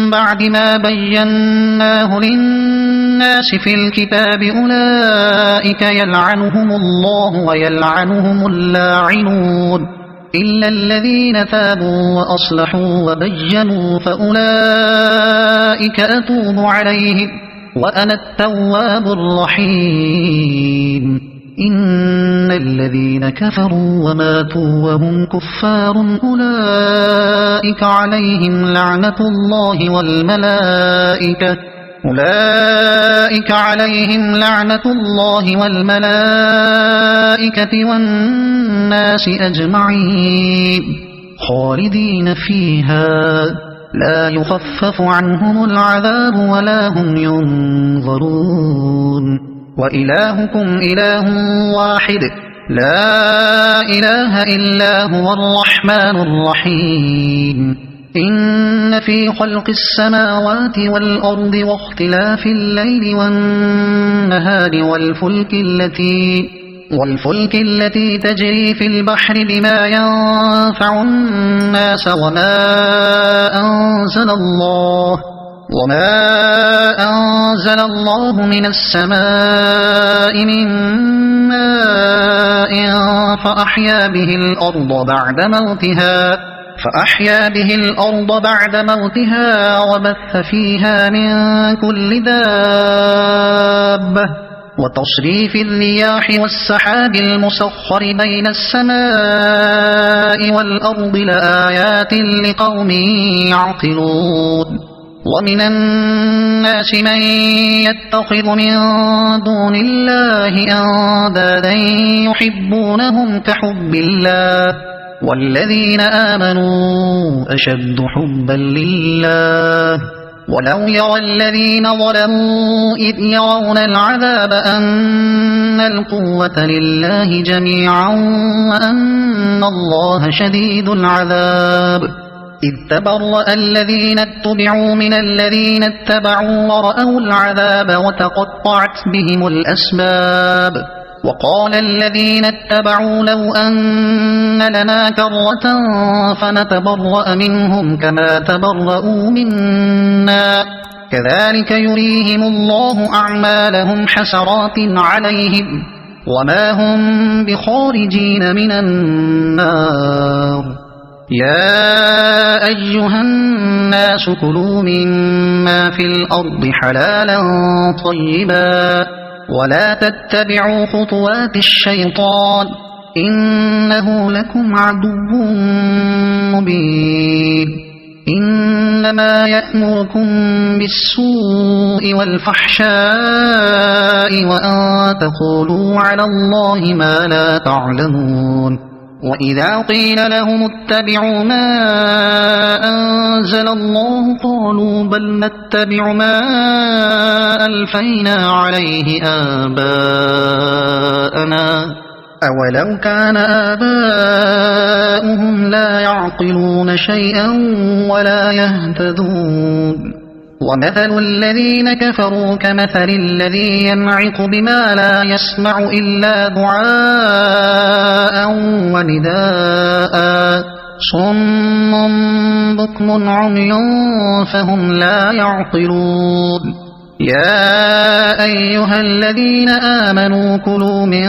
بعد ما بيناه للناس في الكتاب أولئك يلعنهم الله ويلعنهم اللاعنون إلا الذين تابوا وأصلحوا وبينوا فأولئك أتوب عليهم وأنا التواب الرحيم إن الذين كفروا وماتوا وهم كفار أولئك عليهم لعنة الله والملائكة والناس أجمعين خالدين فيها لا يخفف عنهم العذاب ولا هم ينظرون وإلهكم إله واحد لا إله إلا هو الرحمن الرحيم إن في خلق السماوات والأرض واختلاف الليل والنهار والفلك التي تجري في البحر بما ينفع الناس وما أنزل الله من السماء من ماء فأحيا به الأرض بعد موتها وبث فيها من كل دابة وتصريف الرياح والسحاب المسخر بين السماء والأرض لآيات لقوم يعقلون ومن الناس من يتخذ من دون الله أندادا يحبونهم كحب الله والذين آمنوا أشد حبا لله ولو يرى الذين ظلموا إذ يرون العذاب أن القوة لله جميعا وأن الله شديد العذاب إذ تبرأ الذين اتبعوا من الذين اتبعوا ورأوا العذاب وتقطعت بهم الأسباب وقال الذين اتبعوا لو أن لنا كرة فنتبرأ منهم كما تبرأوا منا كذلك يريهم الله أعمالهم حسرات عليهم وما هم بخارجين من النار يا أيها الناس كلوا مما في الأرض حلالا طيبا ولا تتبعوا خطوات الشيطان إنه لكم عدو مبين إنما يأمركم بالسوء والفحشاء وأن تقولوا على الله ما لا تعلمون وإذا قيل لهم اتبعوا ما أنزل الله قالوا بل نتبع ما ألفينا عليه آباءنا أولو كان آباؤهم لا يعقلون شيئا ولا يهتدون ومثل الذين كفروا كمثل الذي ينعق بما لا يسمع إلا دعاء ونداء صم بكم عمي فهم لا يعقلون يا أيها الذين آمنوا كلوا من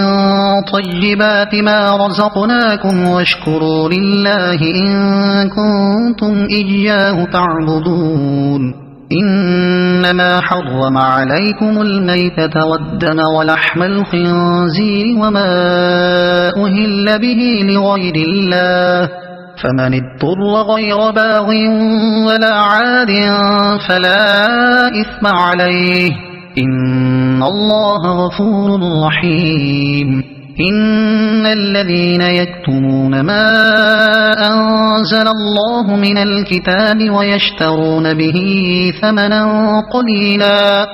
طيبات ما رزقناكم واشكروا لله إن كنتم إياه تعبدون إنما حرم عليكم الميتة والدم ولحم الخنزير وما أهل به لغير الله فمن اضطر غير باغ ولا عاد فلا إثم عليه إن الله غفور رحيم إن الذين يكتمون ما أنزل الله من الكتاب ويشترون به ثمنا قليلا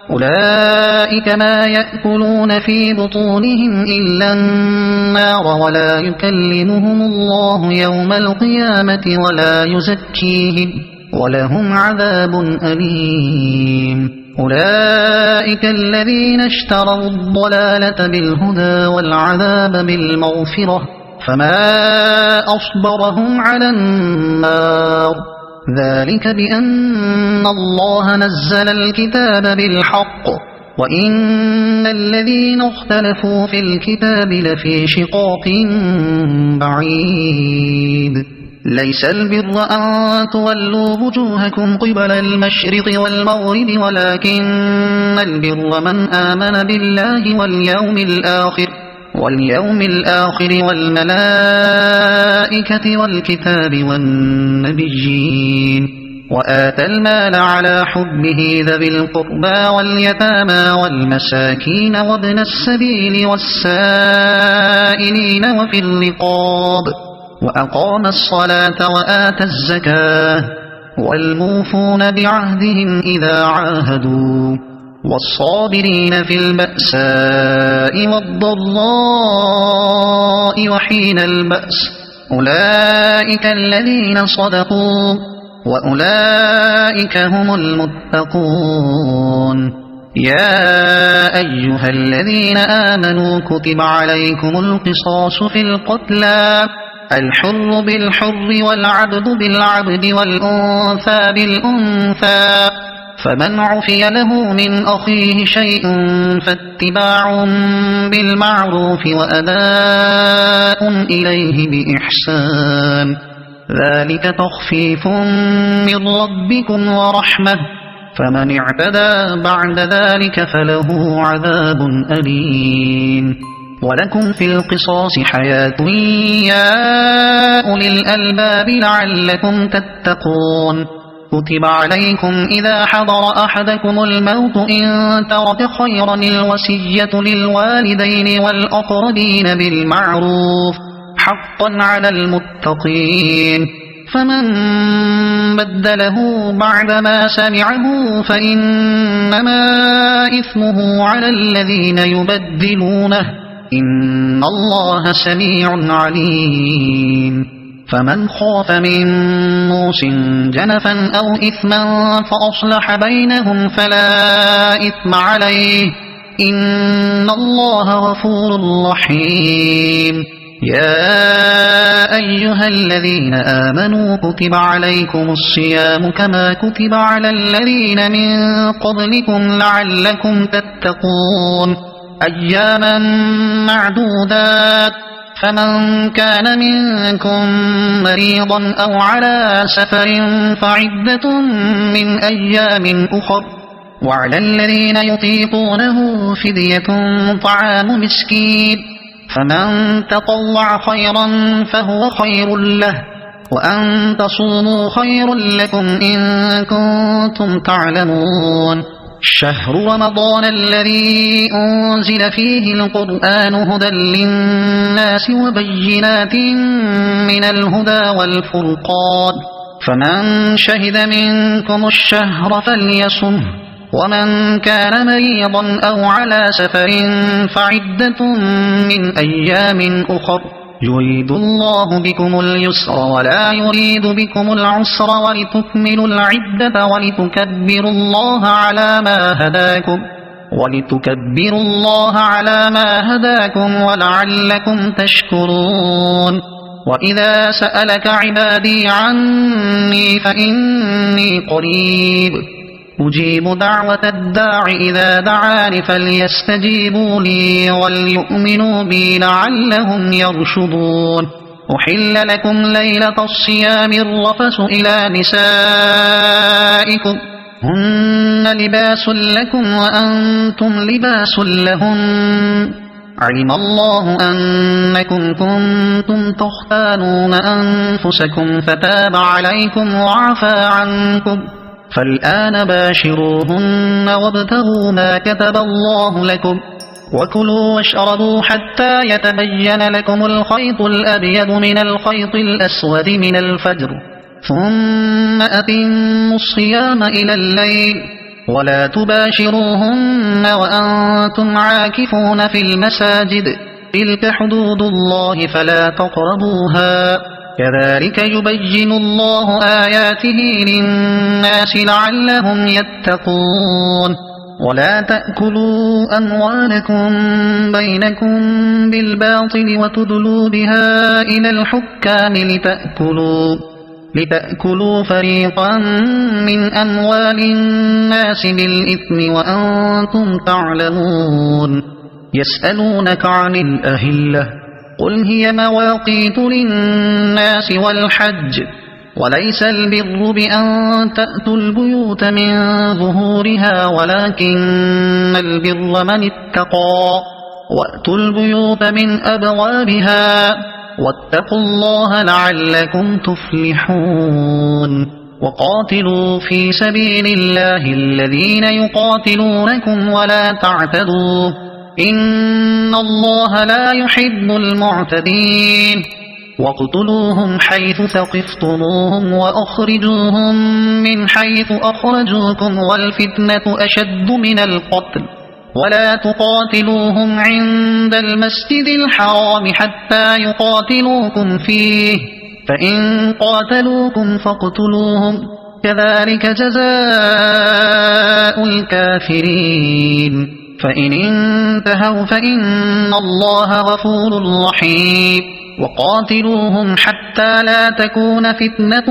أولئك ما يأكلون في بطونهم إلا النار ولا يكلمهم الله يوم القيامة ولا يزكيهم ولهم عذاب أليم أولئك الذين اشتروا الضلالة بالهدى والعذاب بالمغفرة فما أصبرهم على النار ذلك بأن الله نزل الكتاب بالحق وإن الذين اختلفوا في الكتاب لفي شقاق بعيد ليس البر أن تولوا وجوهكم قبل المشرق والمغرب ولكن البر من آمن بالله واليوم الآخر والملائكة والكتاب والنبيين وآتى المال على حبه ذوي القربى واليتامى والمساكين وابن السبيل والسائلين وفي الرقاب وأقام الصلاة وآتى الزكاة والموفون بعهدهم إذا عاهدوا والصابرين في البأساء والضراء وحين البأس أولئك الذين صدقوا وأولئك هم المتقون يا أيها الذين آمنوا كتب عليكم القصاص في القتلى الحر بالحر والعبد بالعبد والأنثى بالأنثى فمن عفي له من أخيه شيء فاتباع بالمعروف وأداء إليه بإحسان ذلك تخفيف من ربكم ورحمة فمن اعتدى بعد ذلك فله عذاب أليم ولكم في القصاص حياة يا أولي الألباب لعلكم تتقون كتب عليكم إذا حضر أحدكم الموت إن ترك خيرا الوصية للوالدين والأقربين بالمعروف حقا على المتقين فمن بدله بعدما سمعه فإنما إثمه على الذين يبدلونه إن الله سميع عليم فمن خاف من موص جنفا أو إثما فأصلح بينهم فلا إثم عليه إن الله غفور رحيم يا أيها الذين آمنوا كتب عليكم الصيام كما كتب على الذين من قبلكم لعلكم تتقون أياما معدودات فمن كان منكم مريضا أو على سفر فعدة من أيام أخر وعلى الذين يطيقونه فدية طعام مسكين فمن تطوع خيرا فهو خير له وأن تصوموا خير لكم إن كنتم تعلمون شهر رمضان الذي أنزل فيه القرآن هدى للناس وبينات من الهدى والفرقان فمن شهد منكم الشهر فليصمه ومن كان مريضا أو على سفر فعدة من أيام أخر يريد الله بكم اليسر ولا يريد بكم العسر ولتكملوا العدة ولتكبروا الله على ما هداكم ولعلكم تشكرون وإذا سألك عبادي عني فإني قريب أجيب دعوة الداع إذا دعان فليستجيبوا لي وليؤمنوا بي لعلهم يرشدون أحل لكم ليلة الصيام الرفث إلى نسائكم هن لباس لكم وأنتم لباس لهن علم الله أنكم كنتم تختانون أنفسكم فتاب عليكم وعفى عنكم فالآن باشروهن وابتغوا ما كتب الله لكم وكلوا واشربوا حتى يتبين لكم الخيط الأبيض من الخيط الأسود من الفجر ثم أتموا الصيام إلى الليل ولا تباشروهن وأنتم عاكفون في المساجد تلك حدود الله فلا تقربوها كذلك يبين الله آياته للناس لعلهم يتقون ولا تأكلوا أموالكم بينكم بالباطل وتدلوا بها إلى الحكام لتأكلوا فريقا من أموال الناس بالإثم وأنتم تعلمون. يسألونك عن الأهلة قل هي مواقيت للناس والحج وليس البر بأن تأتوا البيوت من ظهورها ولكن البر من اتقى وأتوا البيوت من أبوابها واتقوا الله لعلكم تفلحون. وقاتلوا في سبيل الله الذين يقاتلونكم ولا تعتدوا إن الله لا يحب المعتدين. واقتلوهم حيث ثقفتموهم وأخرجوهم من حيث أخرجوكم والفتنة أشد من القتل ولا تقاتلوهم عند المسجد الحرام حتى يقاتلوكم فيه فإن قاتلوكم فاقتلوهم كذلك جزاء الكافرين. فإن انتهوا فإن الله غفور رحيم. وقاتلوهم حتى لا تكون فتنة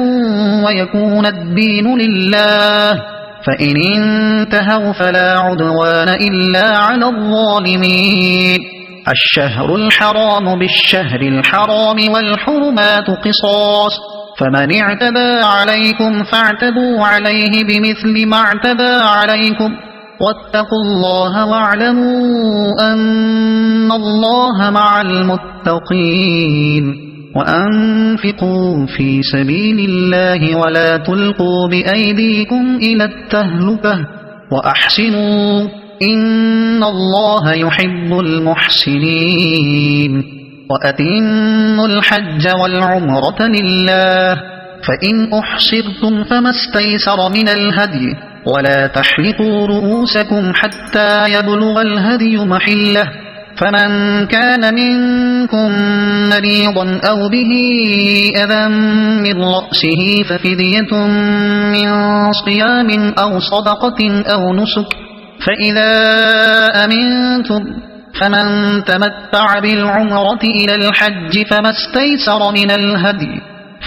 ويكون الدين لله فإن انتهوا فلا عدوان إلا على الظالمين. الشهر الحرام بالشهر الحرام والحرمات قصاص فمن اعتدى عليكم فاعتدوا عليه بمثل ما اعتدى عليكم واتقوا الله واعلموا أن الله مع المتقين. وأنفقوا في سبيل الله ولا تلقوا بأيديكم إلى التهلكة وأحسنوا إن الله يحب المحسنين. وأتموا الحج والعمرة لله فإن أحصرتم فما استيسر من الهدي ولا تحلقوا رؤوسكم حتى يبلغ الهدي محله فمن كان منكم مريضا أو به أذى من رأسه ففدية من صيام أو صدقة أو نسك فإذا أمنتم فمن تمتع بالعمرة إلى الحج فما استيسر من الهدي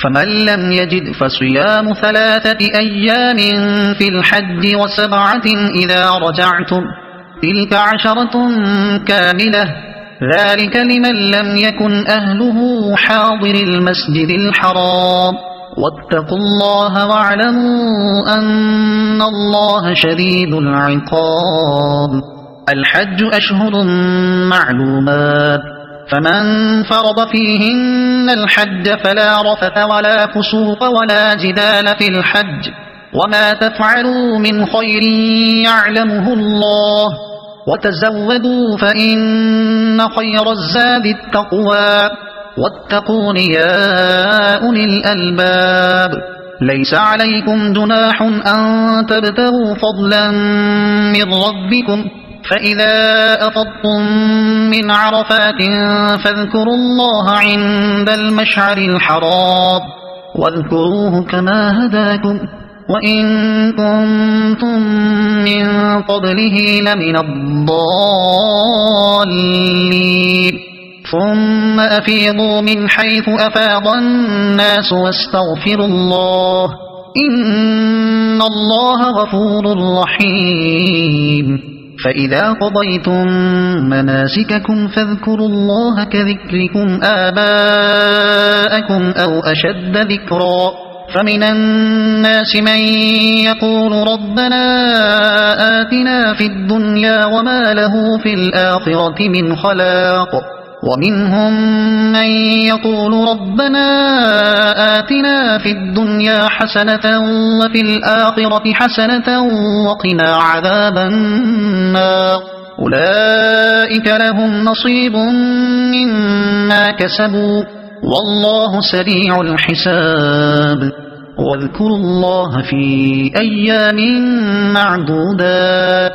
فمن لم يجد فصيام 3 أيام في الحج و7 إذا رجعتم تلك 10 كاملة ذلك لمن لم يكن أهله حاضر المسجد الحرام. واتقوا الله واعلموا أن الله شديد العقاب. الحج أشهر معلومات فمن فرض فيهن الحج فلا رفث ولا فسوق ولا جدال في الحج وما تفعلوا من خير يعلمه الله وتزودوا فإن خير الزاد التقوى واتقون يا أولي الألباب. ليس عليكم جناح أن تبتغوا فضلا من ربكم فإذا أفضتم من عرفات فاذكروا الله عند المشعر الحرام واذكروه كما هداكم وإن كنتم من قبله لمن الضالين. ثم أفيضوا من حيث أفاض الناس واستغفروا الله إن الله غفور رحيم. فإذا قضيتم مناسككم فاذكروا الله كذكركم آباءكم أو أشد ذكرا فمن الناس من يقول ربنا آتنا في الدنيا وما له في الآخرة من خلاق ومنهم من يقول ربنا آتنا في الدنيا حسنة وفي الآخرة حسنة وقنا عذاب النار. أولئك لهم نصيب مما كسبوا والله سريع الحساب. واذكروا الله في أيام معدودات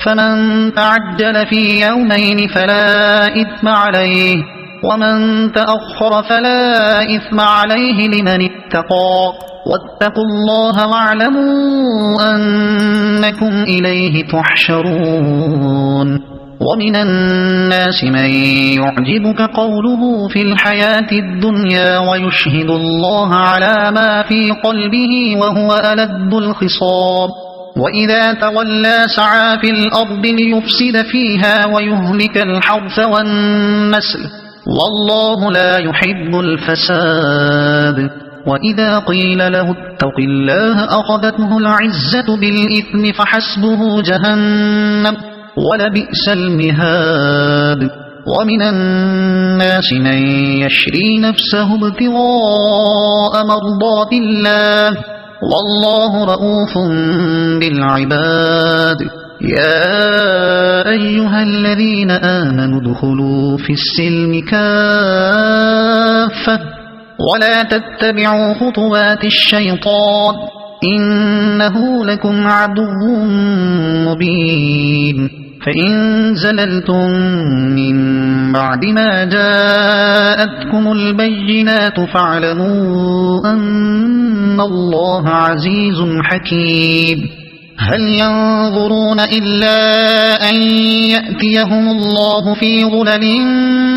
فمن تعجل في يومين فلا إثم عليه ومن تأخر فلا إثم عليه لمن اتقى واتقوا الله واعلموا أنكم إليه تحشرون ومن الناس من يعجبك قوله في الحياة الدنيا ويشهد الله على ما في قلبه وهو ألد الخصام وإذا تولى سعى في الأرض ليفسد فيها ويهلك الحرث والنسل والله لا يحب الفساد وإذا قيل له اتق الله أخذته العزة بالإثم فحسبه جهنم ولبئس المهاد ومن الناس من يشري نفسه ابتغاء مرضات الله والله رؤوف بالعباد يا أيها الذين آمنوا ادخلوا في السلم كافة ولا تتبعوا خطوات الشيطان إنه لكم عدو مبين فإن زللتم من بعد ما جاءتكم البينات فاعلموا أن الله عزيز حكيم هل ينظرون إلا أن يأتيهم الله في ظلل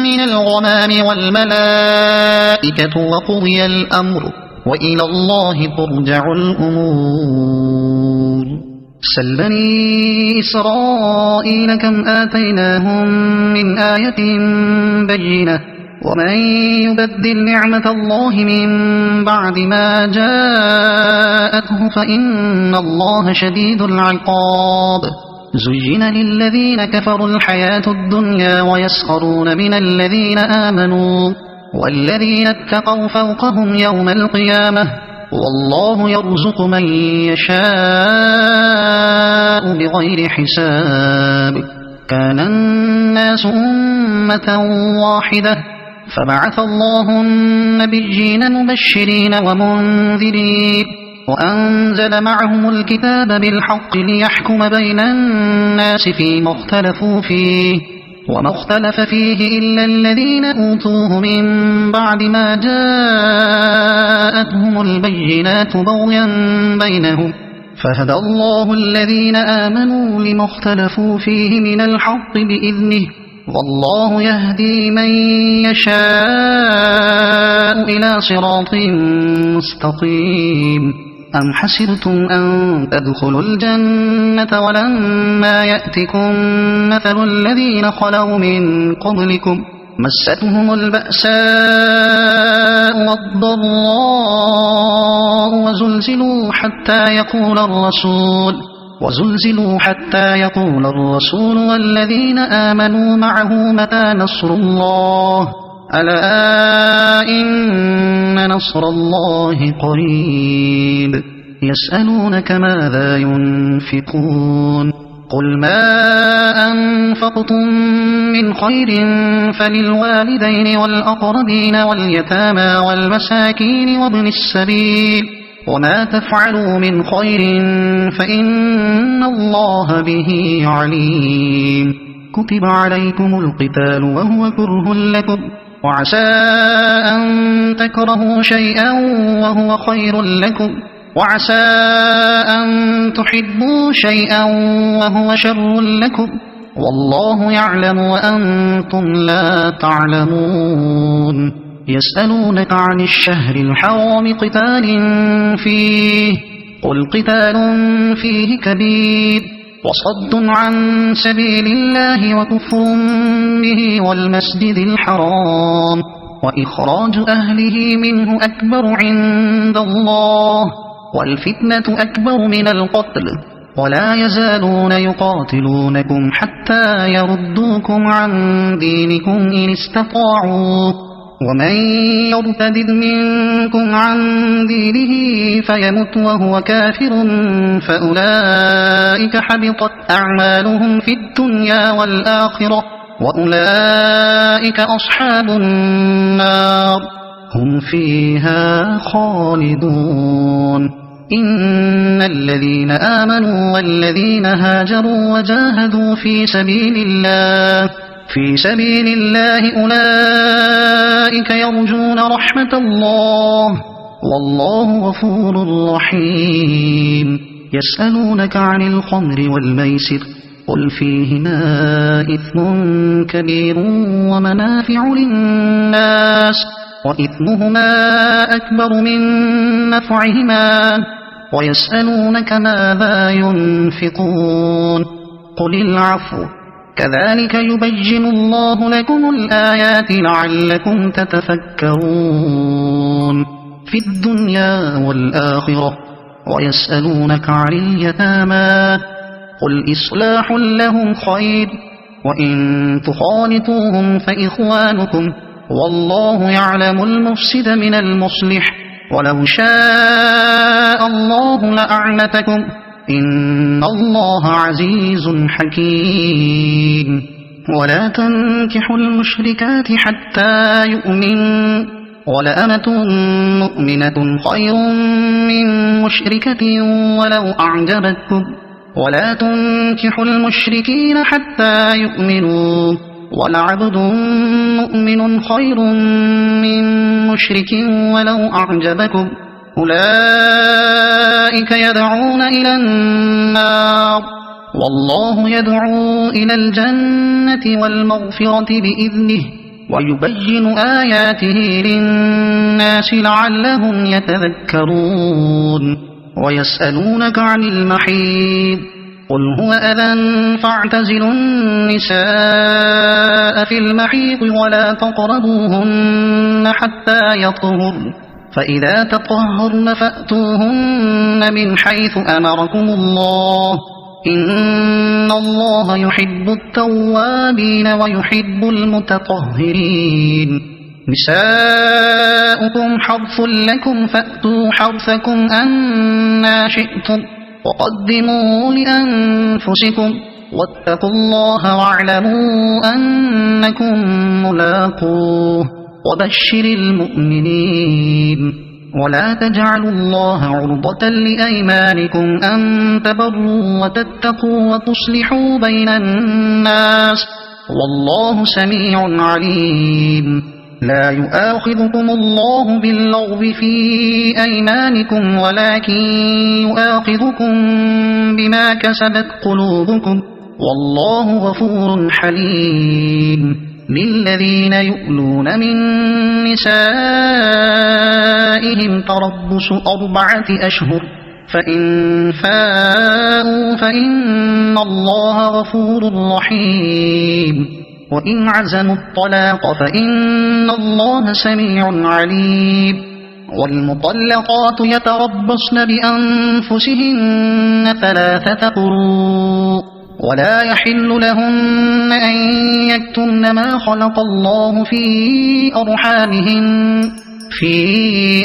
من الغمام والملائكة وقضي الأمر وإلى الله ترجع الأمور سل بني إسرائيل كم آتيناهم من آية بينة ومن يبدل نعمة الله من بعد ما جاءته فإن الله شديد العقاب زين للذين كفروا الحياة الدنيا ويسخرون من الذين آمنوا والذين اتقوا فوقهم يوم القيامة والله يرزق من يشاء بغير حساب كان الناس أمة واحدة فبعث الله النبيين مبشرين ومنذرين وأنزل معهم الكتاب بالحق ليحكم بين الناس فيما اختلفوا فيه وما اختلف فيه إلا الذين أوتوه من بعد ما جاءتهم البينات بغيا بينهم فهدى الله الذين آمنوا لما اختلفوا فيه من الحق بإذنه والله يهدي من يشاء إلى صراط مستقيم أم حسبتم أن تدخلوا الجنة ولما يأتكم مثل الذين خلوا من قبلكم مستهم البأساء والضراء وزلزلوا حتى يقول الرسول والذين آمنوا معه متى نصر الله ألا إن نصر الله قريب يسألونك ماذا ينفقون قل ما أنفقتم من خير فللوالدين والأقربين واليتامى والمساكين وابن السبيل وما تفعلوا من خير فإن الله به عليم كتب عليكم القتال وهو كره لكم وعسى أن تكرهوا شيئا وهو خير لكم وعسى أن تحبوا شيئا وهو شر لكم والله يعلم وأنتم لا تعلمون يسألونك عن الشهر الحرام قتال فيه قل قتال فيه كبير وصد عن سبيل الله وكفر به والمسجد الحرام وإخراج أهله منه أكبر عند الله والفتنة أكبر من القتل ولا يزالون يقاتلونكم حتى يردوكم عن دينكم إن استطاعوا ومن يرتد منكم عن دينه فيمت وهو كافر فأولئك حبطت أعمالهم في الدنيا والآخرة وأولئك أصحاب النار هم فيها خالدون إن الذين آمنوا والذين هاجروا وجاهدوا في سبيل الله في سبيل الله أولئك يرجون رحمة الله والله غفور رحيم يسألونك عن الخمر والميسر قل فيهما إثم كبير ومنافع للناس وإثمهما أكبر من نفعهما ويسألونك ماذا ينفقون قل العفو كذلك يبين الله لكم الآيات لعلكم تتفكرون في الدنيا والآخرة ويسألونك عن اليتامى قل إصلاح لهم خير وإن تخالطوهم فإخوانكم والله يعلم المفسد من المصلح ولو شاء الله لأعنتكم إن الله عزيز حكيم ولا تنكحوا المشركات حتى يؤمنوا ولأمة مؤمنة خير من مشركة ولو أعجبتكم ولا تنكحوا المشركين حتى يؤمنوا ولعبد مؤمن خير من مشرك ولو أعجبكم أولئك يدعون إلى النار والله يدعو إلى الجنة والمغفرة بإذنه ويبين آياته للناس لعلهم يتذكرون ويسألونك عن المحيض قل هو أذى فاعتزلوا النساء في المحيض ولا تقربوهن حتى يطهرن فإذا تطهرن فأتوهن من حيث أمركم الله إن الله يحب التوابين ويحب المتطهرين نساؤكم حرث لكم فأتوا حرثكم أنى شئتم وقدموا لأنفسكم واتقوا الله واعلموا أنكم ملاقوه وبشر المؤمنين ولا تجعلوا الله عرضة لأيمانكم أن تبروا وتتقوا وتصلحوا بين الناس والله سميع عليم لا يؤاخذكم الله باللغو في أيمانكم ولكن يؤاخذكم بما كسبت قلوبكم والله غفور حليم للذين يؤلون من نسائهم تربص 4 أشهر فإن فاءوا فإن الله غفور رحيم وإن عزموا الطلاق فإن الله سميع عليم والمطلقات يتربصن بأنفسهن 3 قروء ولا يحل لهن أن يكتمن ما خلق الله في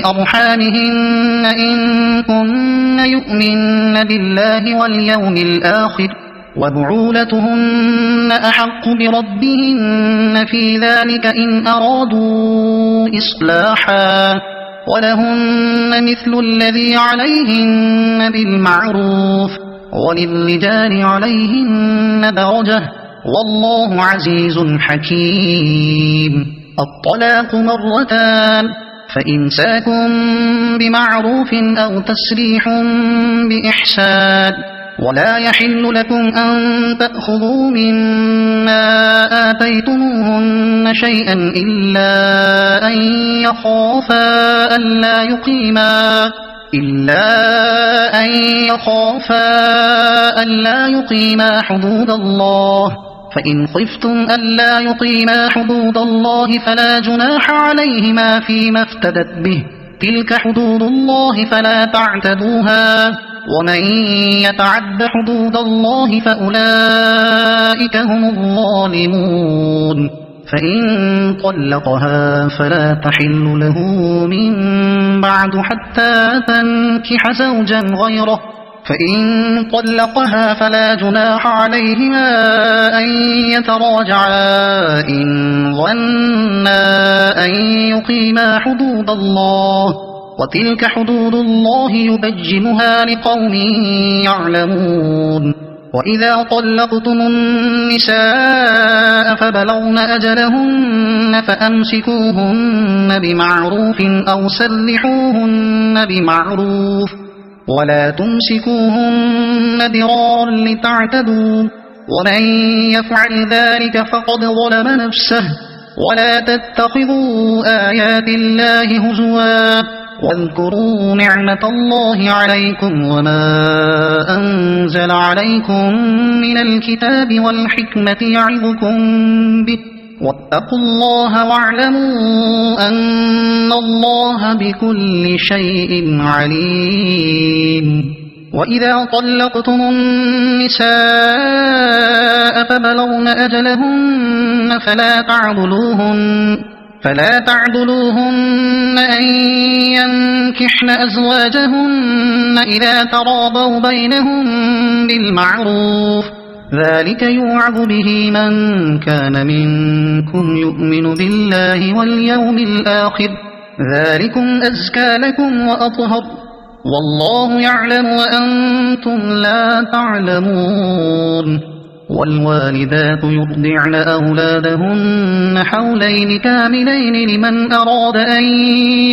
أرحامهن إن كن يؤمن بالله واليوم الآخر وبعولتهن أحق بردهن في ذلك إن أرادوا إصلاحا ولهن مثل الذي عليهن بالمعروف وللرجال عليهن درجة والله عزيز حكيم الطلاق 2 مرتان فإمساك بمعروف أو تسريح بإحسان ولا يحل لكم أن تأخذوا مما آتيتموهن شيئا إلا أن يخافا ألا يقيما حدود الله فإن خفتم ألا يقيما حدود الله فلا جناح عليهما فيما افتدت به تلك حدود الله فلا تعتدوها ومن يتعد حدود الله فأولئك هم الظالمون فإن طلقها فلا تحل له من بعد حتى تنكح زوجا غيره فإن طلقها فلا جناح عليهما أن يتراجعا إن ظنا أن يقيما حدود الله وتلك حدود الله يبجنها لقوم يعلمون وإذا طلقتم النساء فبلغن أجلهن فأمسكوهن بمعروف أو سرحوهن بمعروف ولا تمسكوهن ضرارا لتعتدوا ومن يفعل ذلك فقد ظلم نفسه ولا تتخذوا آيات الله هزوا واذكروا نعمة الله عليكم وما أنزل عليكم من الكتاب والحكمة يعظكم به واتقوا الله واعلموا أن الله بكل شيء عليم وإذا طلقتم النساء فبلغن أجلهن فلا تعضلوهن أن ينكحن أزواجهن إذا تراضوا بينهم بالمعروف ذلك يوعظ به من كان منكم يؤمن بالله واليوم الآخر ذلكم أزكى لكم وأطهر والله يعلم وأنتم لا تعلمون والوالدات يرضعن أولادهن حولين كاملين لمن أراد أن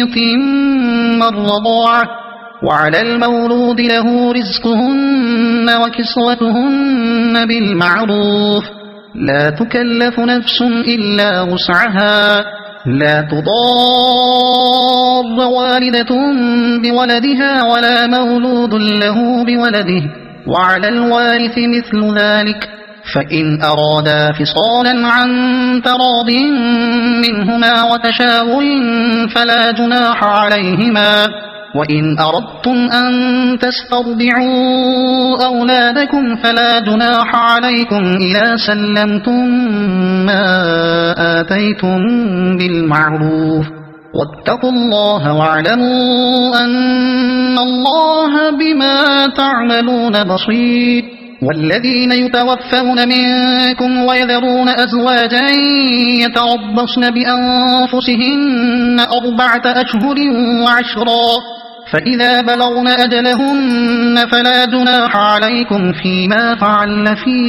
يتم الرضاعة وعلى المولود له رزقهن وكسوتهن بالمعروف لا تكلف نفس إلا وسعها لا تضار والدة بولدها ولا مولود له بولده وعلى الوارث مثل ذلك فإن أرادا فصالا عن تراض منهما وتشاور فلا جناح عليهما وإن أردتم أن تسترضعوا أولادكم فلا جناح عليكم إذا سلمتم ما آتيتم بالمعروف واتقوا الله واعلموا أن الله بما تعملون بصير والذين يتوفون منكم ويذرون أزواجا يتربصن بأنفسهن 4 أشهر وعشرا فإذا بلغن أجلهن فلا جناح عليكم فيما فعلن في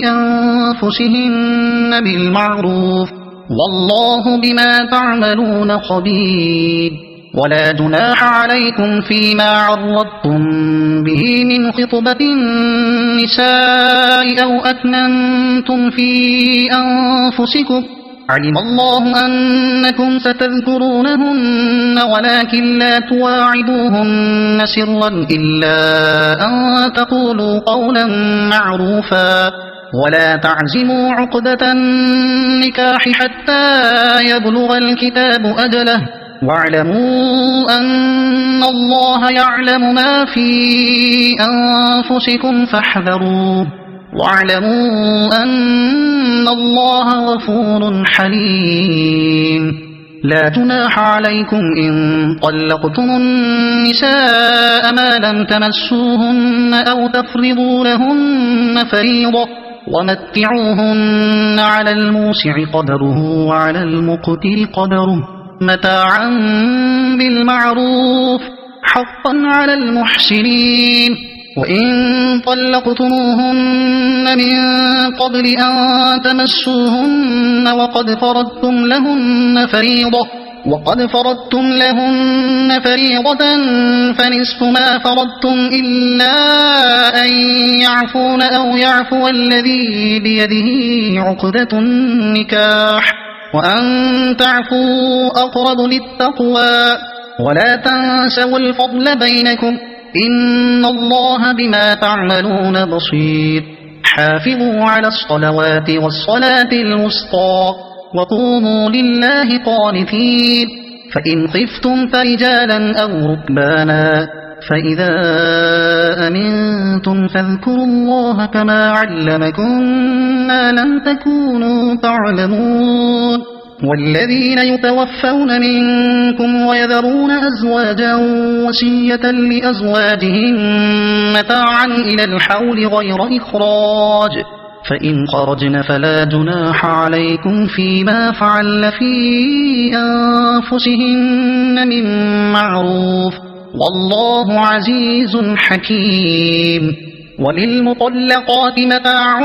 أنفسهن بالمعروف والله بما تعملون خبير ولا جناح عليكم فيما عرضتم به من خطبة النساء أو أكننتم في أنفسكم علم الله أنكم ستذكرونهن ولكن لا تواعدوهن سرا إلا أن تقولوا قولا معروفا ولا تعزموا عقدة النكاح حتى يبلغ الكتاب أجله واعلموا أن الله يعلم ما في أنفسكم فاحذروه واعلموا أن الله غفور حليم لا جناح عليكم إن طلقتم النساء ما لم تمسوهن أو تفرضوا لهن فريضة ومتعوهن على الموسع قدره وعلى المقتر قدره متاعا بالمعروف حقا على المحسنين وإن طلقتموهن من قبل أن تمسوهن وقد فرضتم لهن فريضة فنصف ما فرضتم إلا أن يعفون أو يعفو الذي بيده عقدة النكاح وأن تعفوا أقرب للتقوى ولا تنسوا الفضل بينكم إن الله بما تعملون بصير حافظوا على الصلوات والصلاة الوسطى وقوموا لله قانتين فإن خفتم فرجالا أو ركبانا فإذا أمنتم فاذكروا الله كما علمكم ما لم تكونوا تعلمون والذين يتوفون منكم ويذرون أزواجا وصية لأزواجهم متاعا إلى الحول غير إخراج فإن خرجن فلا جناح عليكم فيما فعل في أنفسهن من معروف والله عزيز حكيم وللمطلقات متاع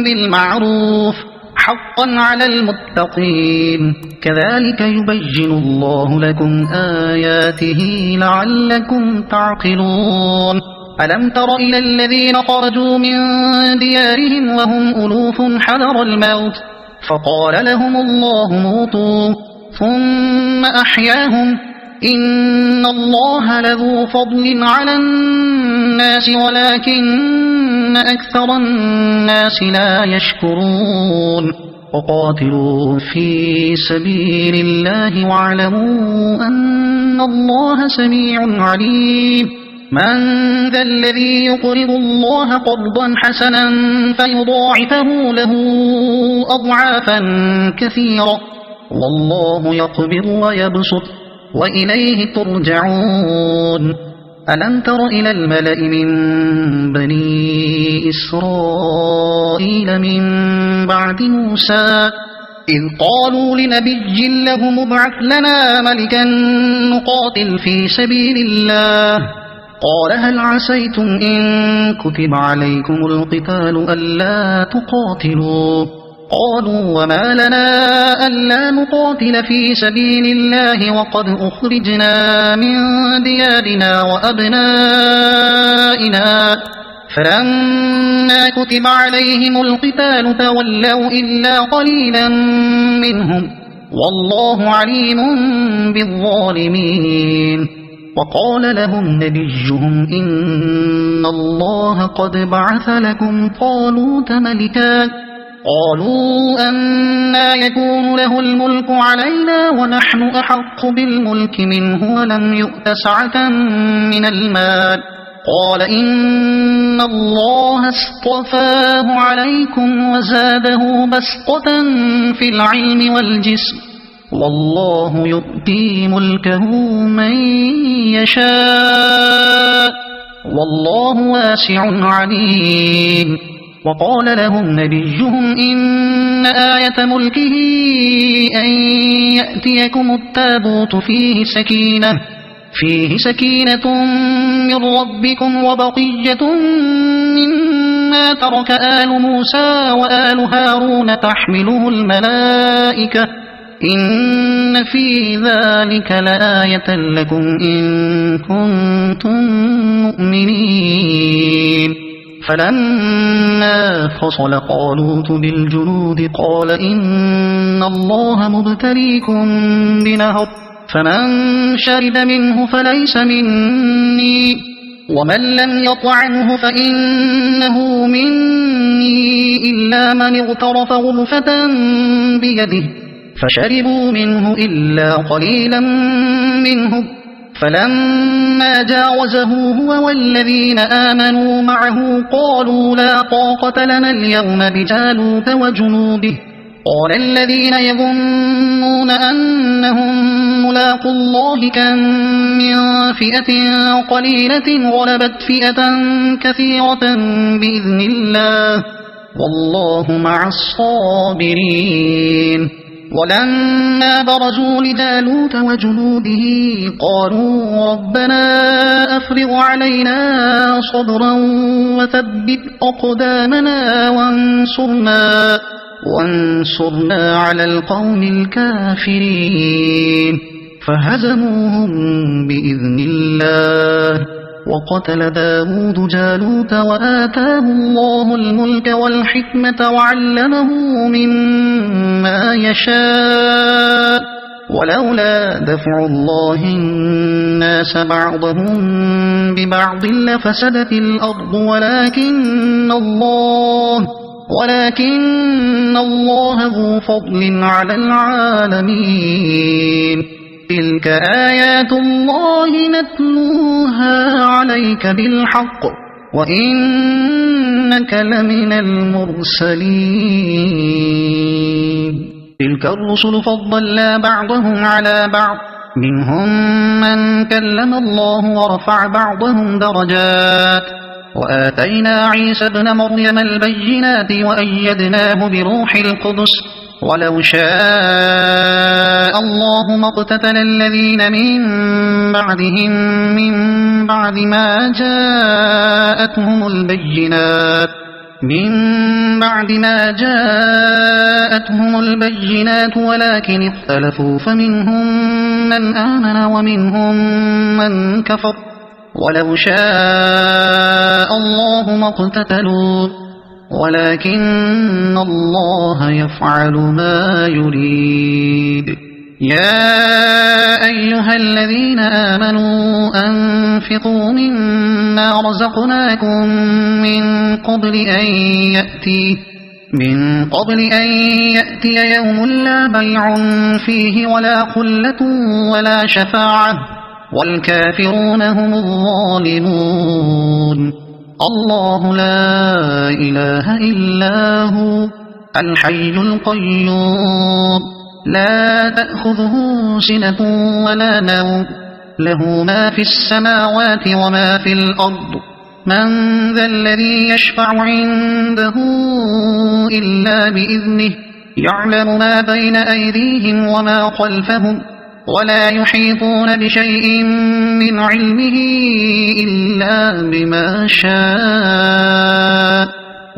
بالمعروف حقا على المتقين كذلك يبين الله لكم آياته لعلكم تعقلون ألم تر إلى الذين خرجوا من ديارهم وهم ألوف حذر الموت فقال لهم الله موتوا ثم أحياهم إن الله لذو فضل على الناس ولكن أكثر الناس لا يشكرون وقاتلوا في سبيل الله واعلموا أن الله سميع عليم من ذا الذي يقرض الله قرضا حسنا فيضاعفه له أضعافا كثيرة والله يقبض ويبسط وإليه ترجعون ألم تر إلى الملأ من بني إسرائيل من بعد موسى إذ قالوا لنبي له مبعث لنا ملكا نقاتل في سبيل الله قال هل عسيتم إن كتب عليكم القتال ألا تقاتلوا قالوا وما لنا ألا نقاتل في سبيل الله وقد أخرجنا من ديارنا وأبنائنا فلما كتب عليهم القتال تولوا إلا قليلا منهم والله عليم بالظالمين وقال لهم نبيهم إن الله قد بعث لكم طالوت ملكا قالوا أنى يكون له الملك علينا ونحن أحق بالملك منه ولم يؤت سعة من المال قال إن الله اصطفاه عليكم وزاده بسطة في العلم والجسم والله يؤتي ملكه من يشاء والله واسع عليم وقال لهم نبيهم إن آية ملكه أن يأتيكم التابوت فيه سكينة من ربكم وبقية مما ترك آل موسى وآل هارون تحمله الملائكة إن في ذلك لآية لكم إن كنتم مؤمنين فلما فصل طالوت بالجنود قال إن الله مبتليكم بنهر فمن شرب منه فليس مني ومن لم يطعمه فإنه مني إلا من اغترف غرفة بيده فشربوا منه إلا قليلا منهم فلما جاوزه هو والذين آمنوا معه قالوا لا طاقة لنا اليوم بجالوت وجنوده قال الذين يظنون أنهم ملاقوا الله كم من فئة قليلة غلبت فئة كثيرة بإذن الله والله مع الصابرين ولما برزوا لجالوت وجنوده قالوا ربنا أفرغ علينا صبرا وثبت أقدامنا وانصرنا على القوم الكافرين فهزموهم بإذن الله وقتل داود جالوت وآتاه الله الملك والحكمة وعلمه مما يشاء ولولا دفع الله الناس بعضهم ببعض لفسدت الأرض ولكن الله ذو فضل على العالمين تلك آيات الله نتلوها عليك بالحق وإنك لمن المرسلين تلك الرسل فضلنا بعضهم على بعض منهم من كلم الله ورفع بعضهم درجات وآتينا عيسى ابن مريم البينات وأيدناه بروح القدس ولو شاء الله ما اقتتل الذين من بعدهم من بعد ما جاءتهم البينات ولكن اختلفوا فمنهم من آمن ومنهم من كفر ولو شاء الله ما اقتتلوا ولكن الله يفعل ما يريد. يا أيها الذين آمنوا أنفقوا مما رزقناكم من قبل أن يأتي يوم لا بيع فيه ولا خلة ولا شفاعة والكافرون هم الظالمون. الله لا إله إلا هو الحي القيوم لا تأخذه سنة ولا نوم له ما في السماوات وما في الأرض من ذا الذي يشفع عنده إلا بإذنه يعلم ما بين أيديهم وما خلفهم ولا يحيطون بشيء من علمه إلا بما شاء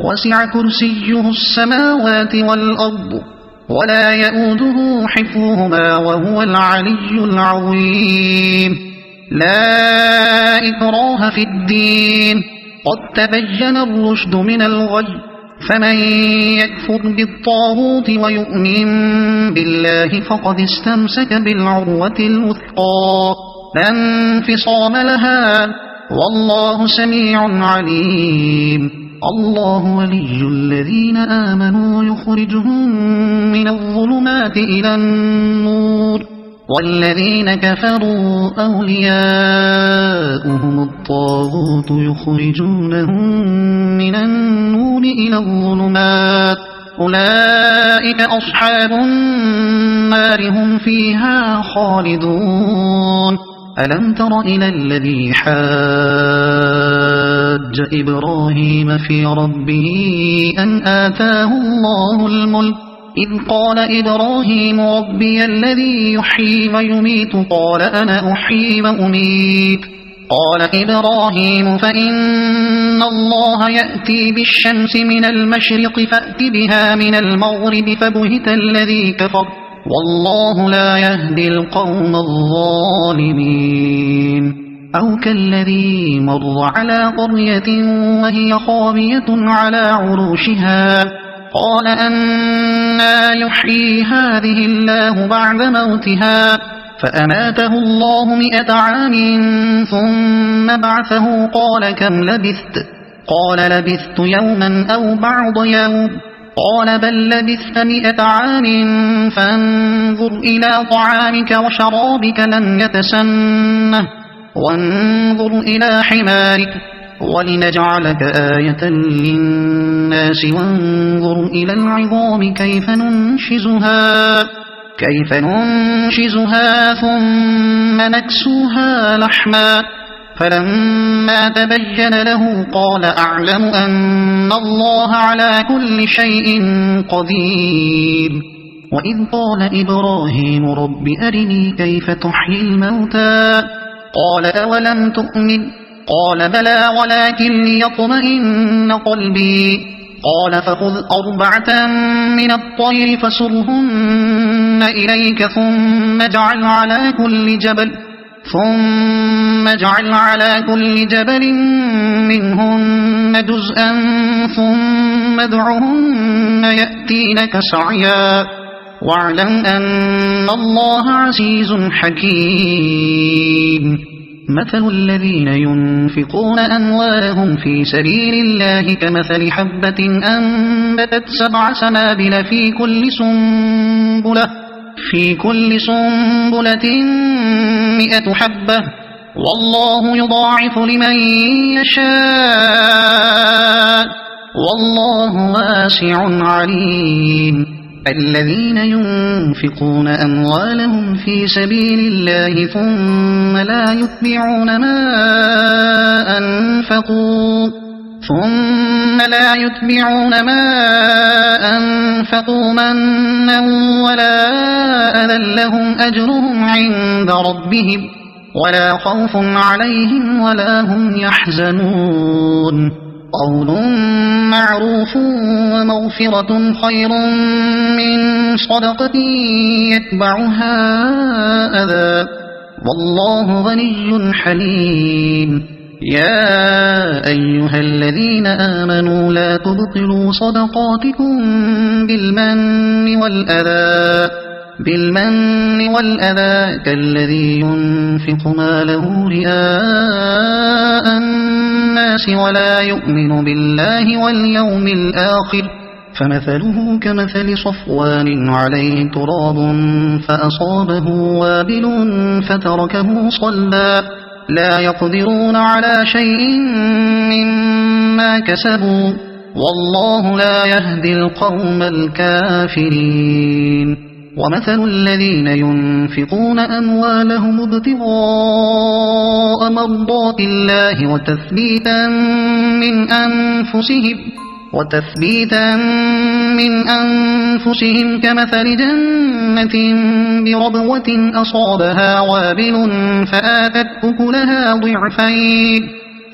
وسع كرسيه السماوات والأرض ولا يؤوده حفظهما وهو العلي العظيم. لا إكراه في الدين قد تبين الرشد من الغي فمن يكفر بالطاغوت ويؤمن بالله فقد استمسك بالعروة الوثقى لا انفصام لها والله سميع عليم. الله ولي الذين آمنوا يخرجهم من الظلمات إلى النور والذين كفروا أولياؤهم الطاغوت يخرجونهم من النور إلى الظلمات أولئك أصحاب النار هم فيها خالدون. ألم تر إلى الذي حاج إبراهيم في ربه أن آتاه الله الملك إذ قال إبراهيم ربي الذي يحيي ويميت قال أنا أحيي وأميت قال إبراهيم فإن الله يأتي بالشمس من المشرق فأت بها من المغرب فبهت الذي كفر والله لا يهدي القوم الظالمين. أو كالذي مر على قرية وهي خاوية على عروشها قال أنى يحيي هذه الله بعد موتها فأماته الله 100 عام ثم بعثه قال كم لبثت قال لبثت يوما أو بعض يوم قال بل لبثت 100 عام فانظر إلى طعامك وشرابك لم يتسنه وانظر إلى حمارك ولنجعلك آية للناس وانظر إلى العظام كيف ننشزها ثم نكسوها لحما فلما تبين له قال أعلم أن الله على كل شيء قدير. وإذ قال إبراهيم رب أرني كيف تحيي الموتى قال أولم تؤمن قال بلى ولكن ليطمئن قلبي قال فخذ 4 من الطير فصرهن إليك ثم اجعل على كل جبل منهن جزءا ثم ادعهن يأتينك سعيا واعلم أن الله عزيز حكيم. مثل الذين ينفقون أموالهم في سبيل الله كمثل حبة أنبتت 7 سنابل في كل سنبلة 100 حبة والله يضاعف لمن يشاء والله واسع عليم. الذين ينفقون أموالهم في سبيل الله ثم لا يتبعون ما أنفقوا ثم لا يتبعون ما أنفقوا منا ولا أذى لهم أجرهم عند ربهم ولا خوف عليهم ولا هم يحزنون قول معروف ومغفرة خير من صدقة يتبعها أذى والله غني حليم يا أيها الذين آمنوا لا تبطلوا صدقاتكم بالمن والأذى كالذي ينفق ماله رئاء الناس ولا يؤمن بالله واليوم الآخر فمثله كمثل صفوان عليه تراب فأصابه وابل فتركه صلدا لا يقدرون على شيء مما كسبوا والله لا يهدي القوم الكافرين ومثل الذين ينفقون أموالهم ابتغاء مرضات الله وتثبيتا من أنفسهم كمثل جنة بربوة أصابها وابل فآتت أكلها ضعفين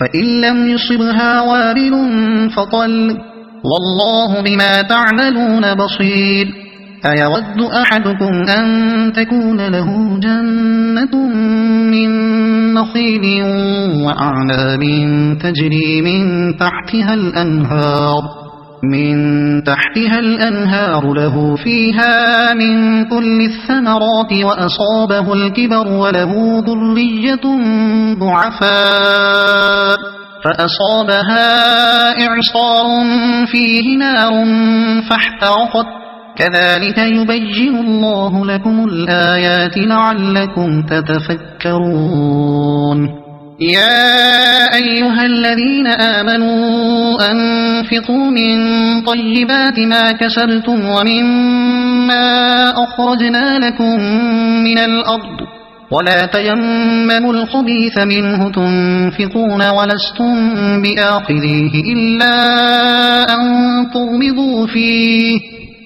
فإن لم يصبها وابل فطل والله بما تعملون بصير أيود أحدكم أن تكون له جنة من نخيل وأعناب تجري من تحتها الأنهار له فيها من كل الثمرات وأصابه الكبر وله ذرية ضعفاء فأصابها إعصار فيه نار فاحترقت كذلك يبين الله لكم الآيات لعلكم تتفكرون يا أيها الذين آمنوا أنفقوا من طيبات ما كسبتم ومما أخرجنا لكم من الأرض ولا تيمموا الخبيث منه تنفقون ولستم بآخذيه إلا أن تغمضوا فيه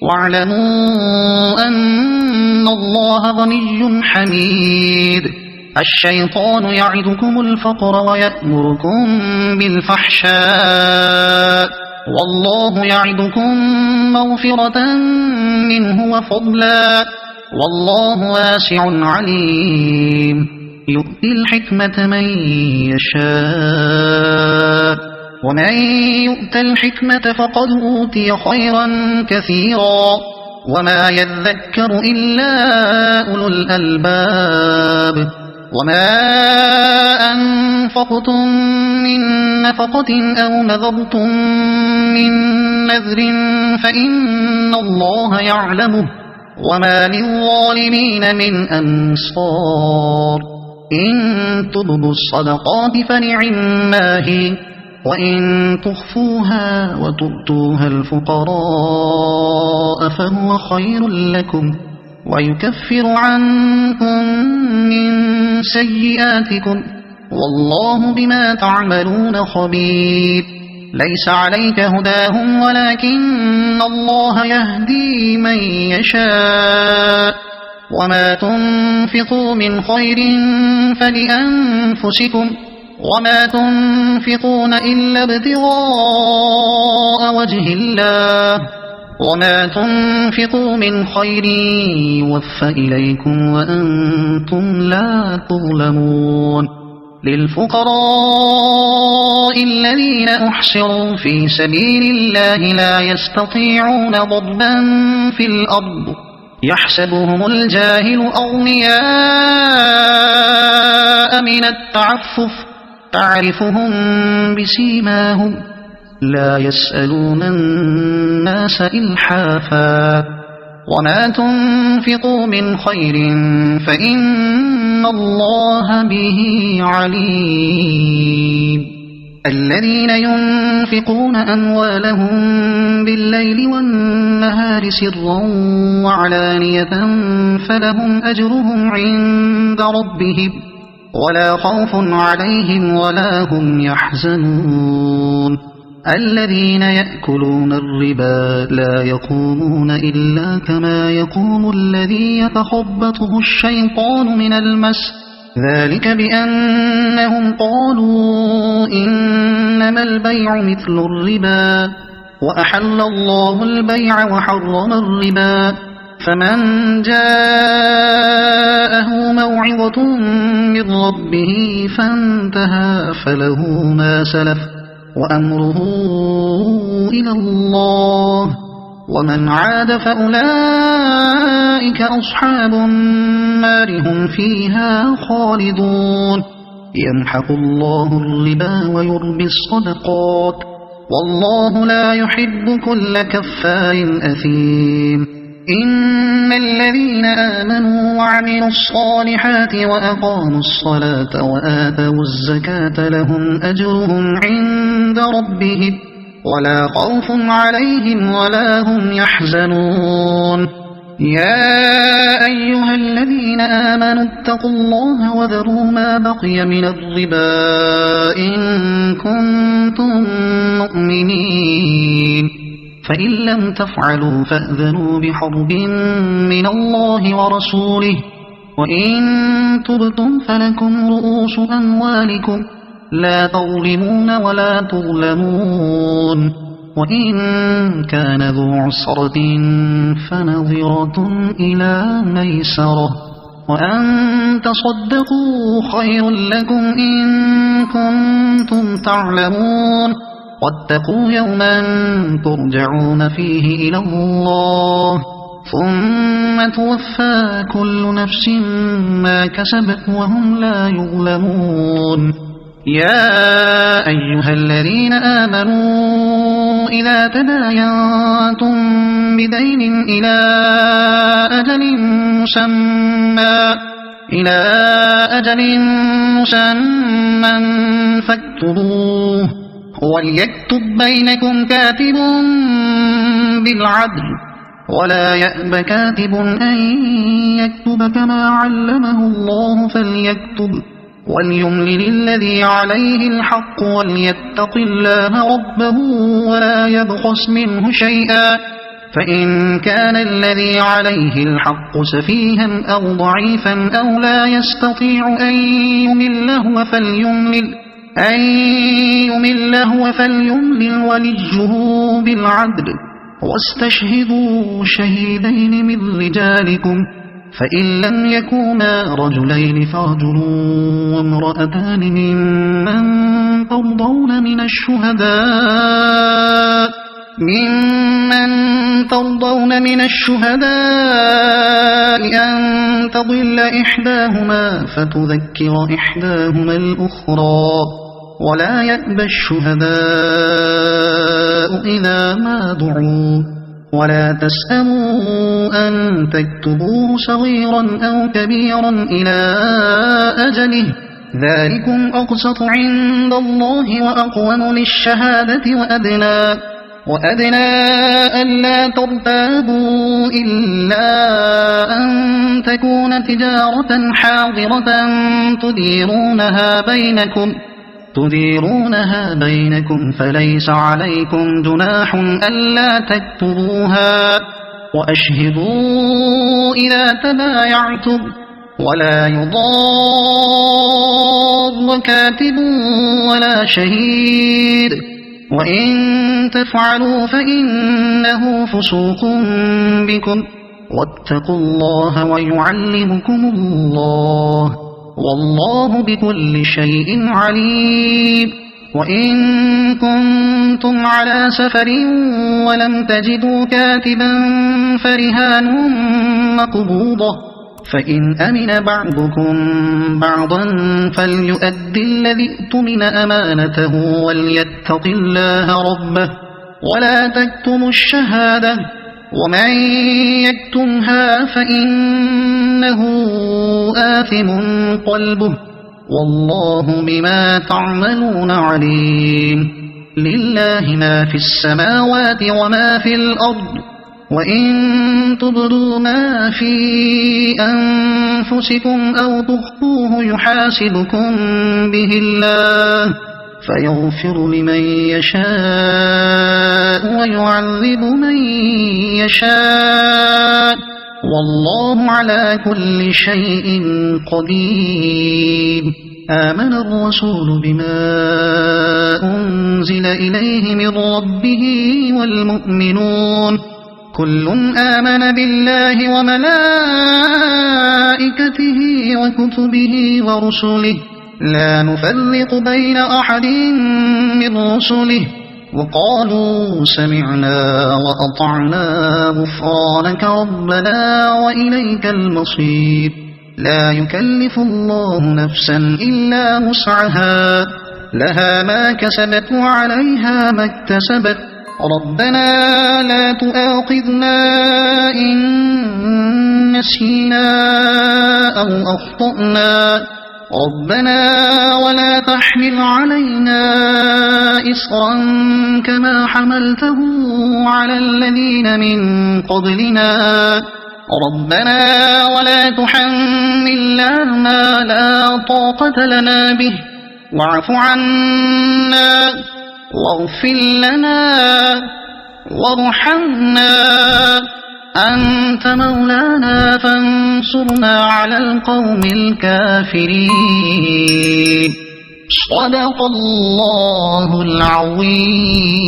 واعلموا أن الله غني حميد الشيطان يعدكم الفقر ويأمركم بالفحشاء والله يعدكم مغفرة منه وفضلا والله واسع عليم يؤتي الحكمة من يشاء ومن يؤت الحكمة فقد أوتي خيرا كثيرا وما يذكر إلا أولو الألباب وما أنفقتم من نفقة أو نذرتم من نذر فإن الله يعلمه وما للظالمين من أنصار إن تبدوا الصدقات فنعما هي وإن تخفوها وتؤتوها الفقراء فهو خير لكم ويكفر عنكم من سيئاتكم والله بما تعملون خبير ليس عليك هداهم ولكن الله يهدي من يشاء وما تنفقوا من خير فلأنفسكم وما تنفقون إلا ابتغاء وجه الله وما تنفقوا من خير يوفى إليكم وأنتم لا تظلمون للفقراء الذين أحصروا في سبيل الله لا يستطيعون ضربا في الأرض يحسبهم الجاهل أغنياء من التعفف تعرفهم بسيماهم لا يسألون الناس إلحافا وما تنفقوا من خير فإن الله به عليم الذين ينفقون أموالهم بالليل والنهار سرا وعلانية فلهم أجرهم عند ربهم ولا خوف عليهم ولا هم يحزنون الذين يأكلون الربا لا يقومون إلا كما يقوم الذي يتخبطه الشيطان من المس ذلك بأنهم قالوا إنما البيع مثل الربا وأحل الله البيع وحرم الربا فمن جاءه موعظة من ربه فانتهى فله ما سلف وأمره إلى الله ومن عاد فأولئك أصحاب النار هم فيها خالدون يمحق الله الربا ويربي الصدقات والله لا يحب كل كفار أثيم إن الذين آمنوا وعملوا الصالحات وأقاموا الصلاة وآتوا الزكاة لهم أجرهم عند ربهم ولا خوف عليهم ولا هم يحزنون يا أيها الذين آمنوا اتقوا الله وذروا ما بقي من الربا إن كنتم مؤمنين فإن لم تفعلوا فأذنوا بحرب من الله ورسوله وإن تبتم فلكم رؤوس أموالكم لا تظلمون ولا تظلمون وإن كان ذو عسرة فنظرة إلى ميسرة وأن تصدقوا خير لكم إن كنتم تعلمون واتقوا يوما ترجعون فيه إلى الله ثم توفى كل نفس ما كسبت وهم لا يظلمون يا أيها الذين آمنوا إذا تداينتم بدين إلى أجل مسمى فاكتبوه وليكتب بينكم كاتب بالعدل ولا يأب كاتب أن يكتب كما علمه الله فليكتب وليملل الذي عليه الحق وليتق الله ربه ولا يبخس منه شيئا فإن كان الذي عليه الحق سفيها أو ضعيفا أو لا يستطيع أن يمل هو فليملل وليه بالعدل واستشهدوا شهيدين من رجالكم فإن لم يكونا رجلين فرجل وامرأتان ممن ترضون من الشهداء أن تضل إحداهما فتذكر إحداهما الأخرى ولا يأبى الشهداء إذا ما دعوا ولا تسأموا أن تكتبوه صغيرا أو كبيرا إلى أجله ذلكم أقسط عند الله وأقوم للشهادة وأدنى ألا ترتابوا إلا أن تكون تجارة حاضرة تديرونها بينكم فليس عليكم جناح ألا تكتبوها وأشهدوا إذا تبايعتم ولا يضار كاتب ولا شهيد وإن تفعلوا فإنه فسوق بكم واتقوا الله ويعلمكم الله والله بكل شيء عليم وإن كنتم على سفر ولم تجدوا كاتبا فرهان مقبوضة فإن أمن بعضكم بعضا فليؤدي الذي اؤتمن أمانته وليتق الله ربه ولا تكتموا الشهادة ومن يكتمها فإنه آثم قلبه والله بما تعملون عليم لله ما في السماوات وما في الأرض وإن تبدوا ما في أنفسكم أو تخفوه يحاسبكم به الله فيغفر لمن يشاء ويعذب من يشاء والله على كل شيء قدير. آمن الرسول بما أنزل إليه من ربه والمؤمنون كل آمن بالله وملائكته وكتبه ورسله لا نفرق بين أحد من رسله وقالوا سمعنا وأطعنا غفرانك ربنا وإليك المصير. لا يكلف الله نفسا إلا وسعها لها ما كسبت وعليها ما اكتسبت ربنا لا تؤاخذنا إن نسينا أو أخطأنا ربنا ولا تحمل علينا إصرا كما حملته على الذين من قبلنا ربنا ولا تحملنا ما لا طاقة لنا به واعف عنا واغفر لنا وارحمنا أنت مولانا فانصرنا على القوم الكافرين. صدق الله العظيم.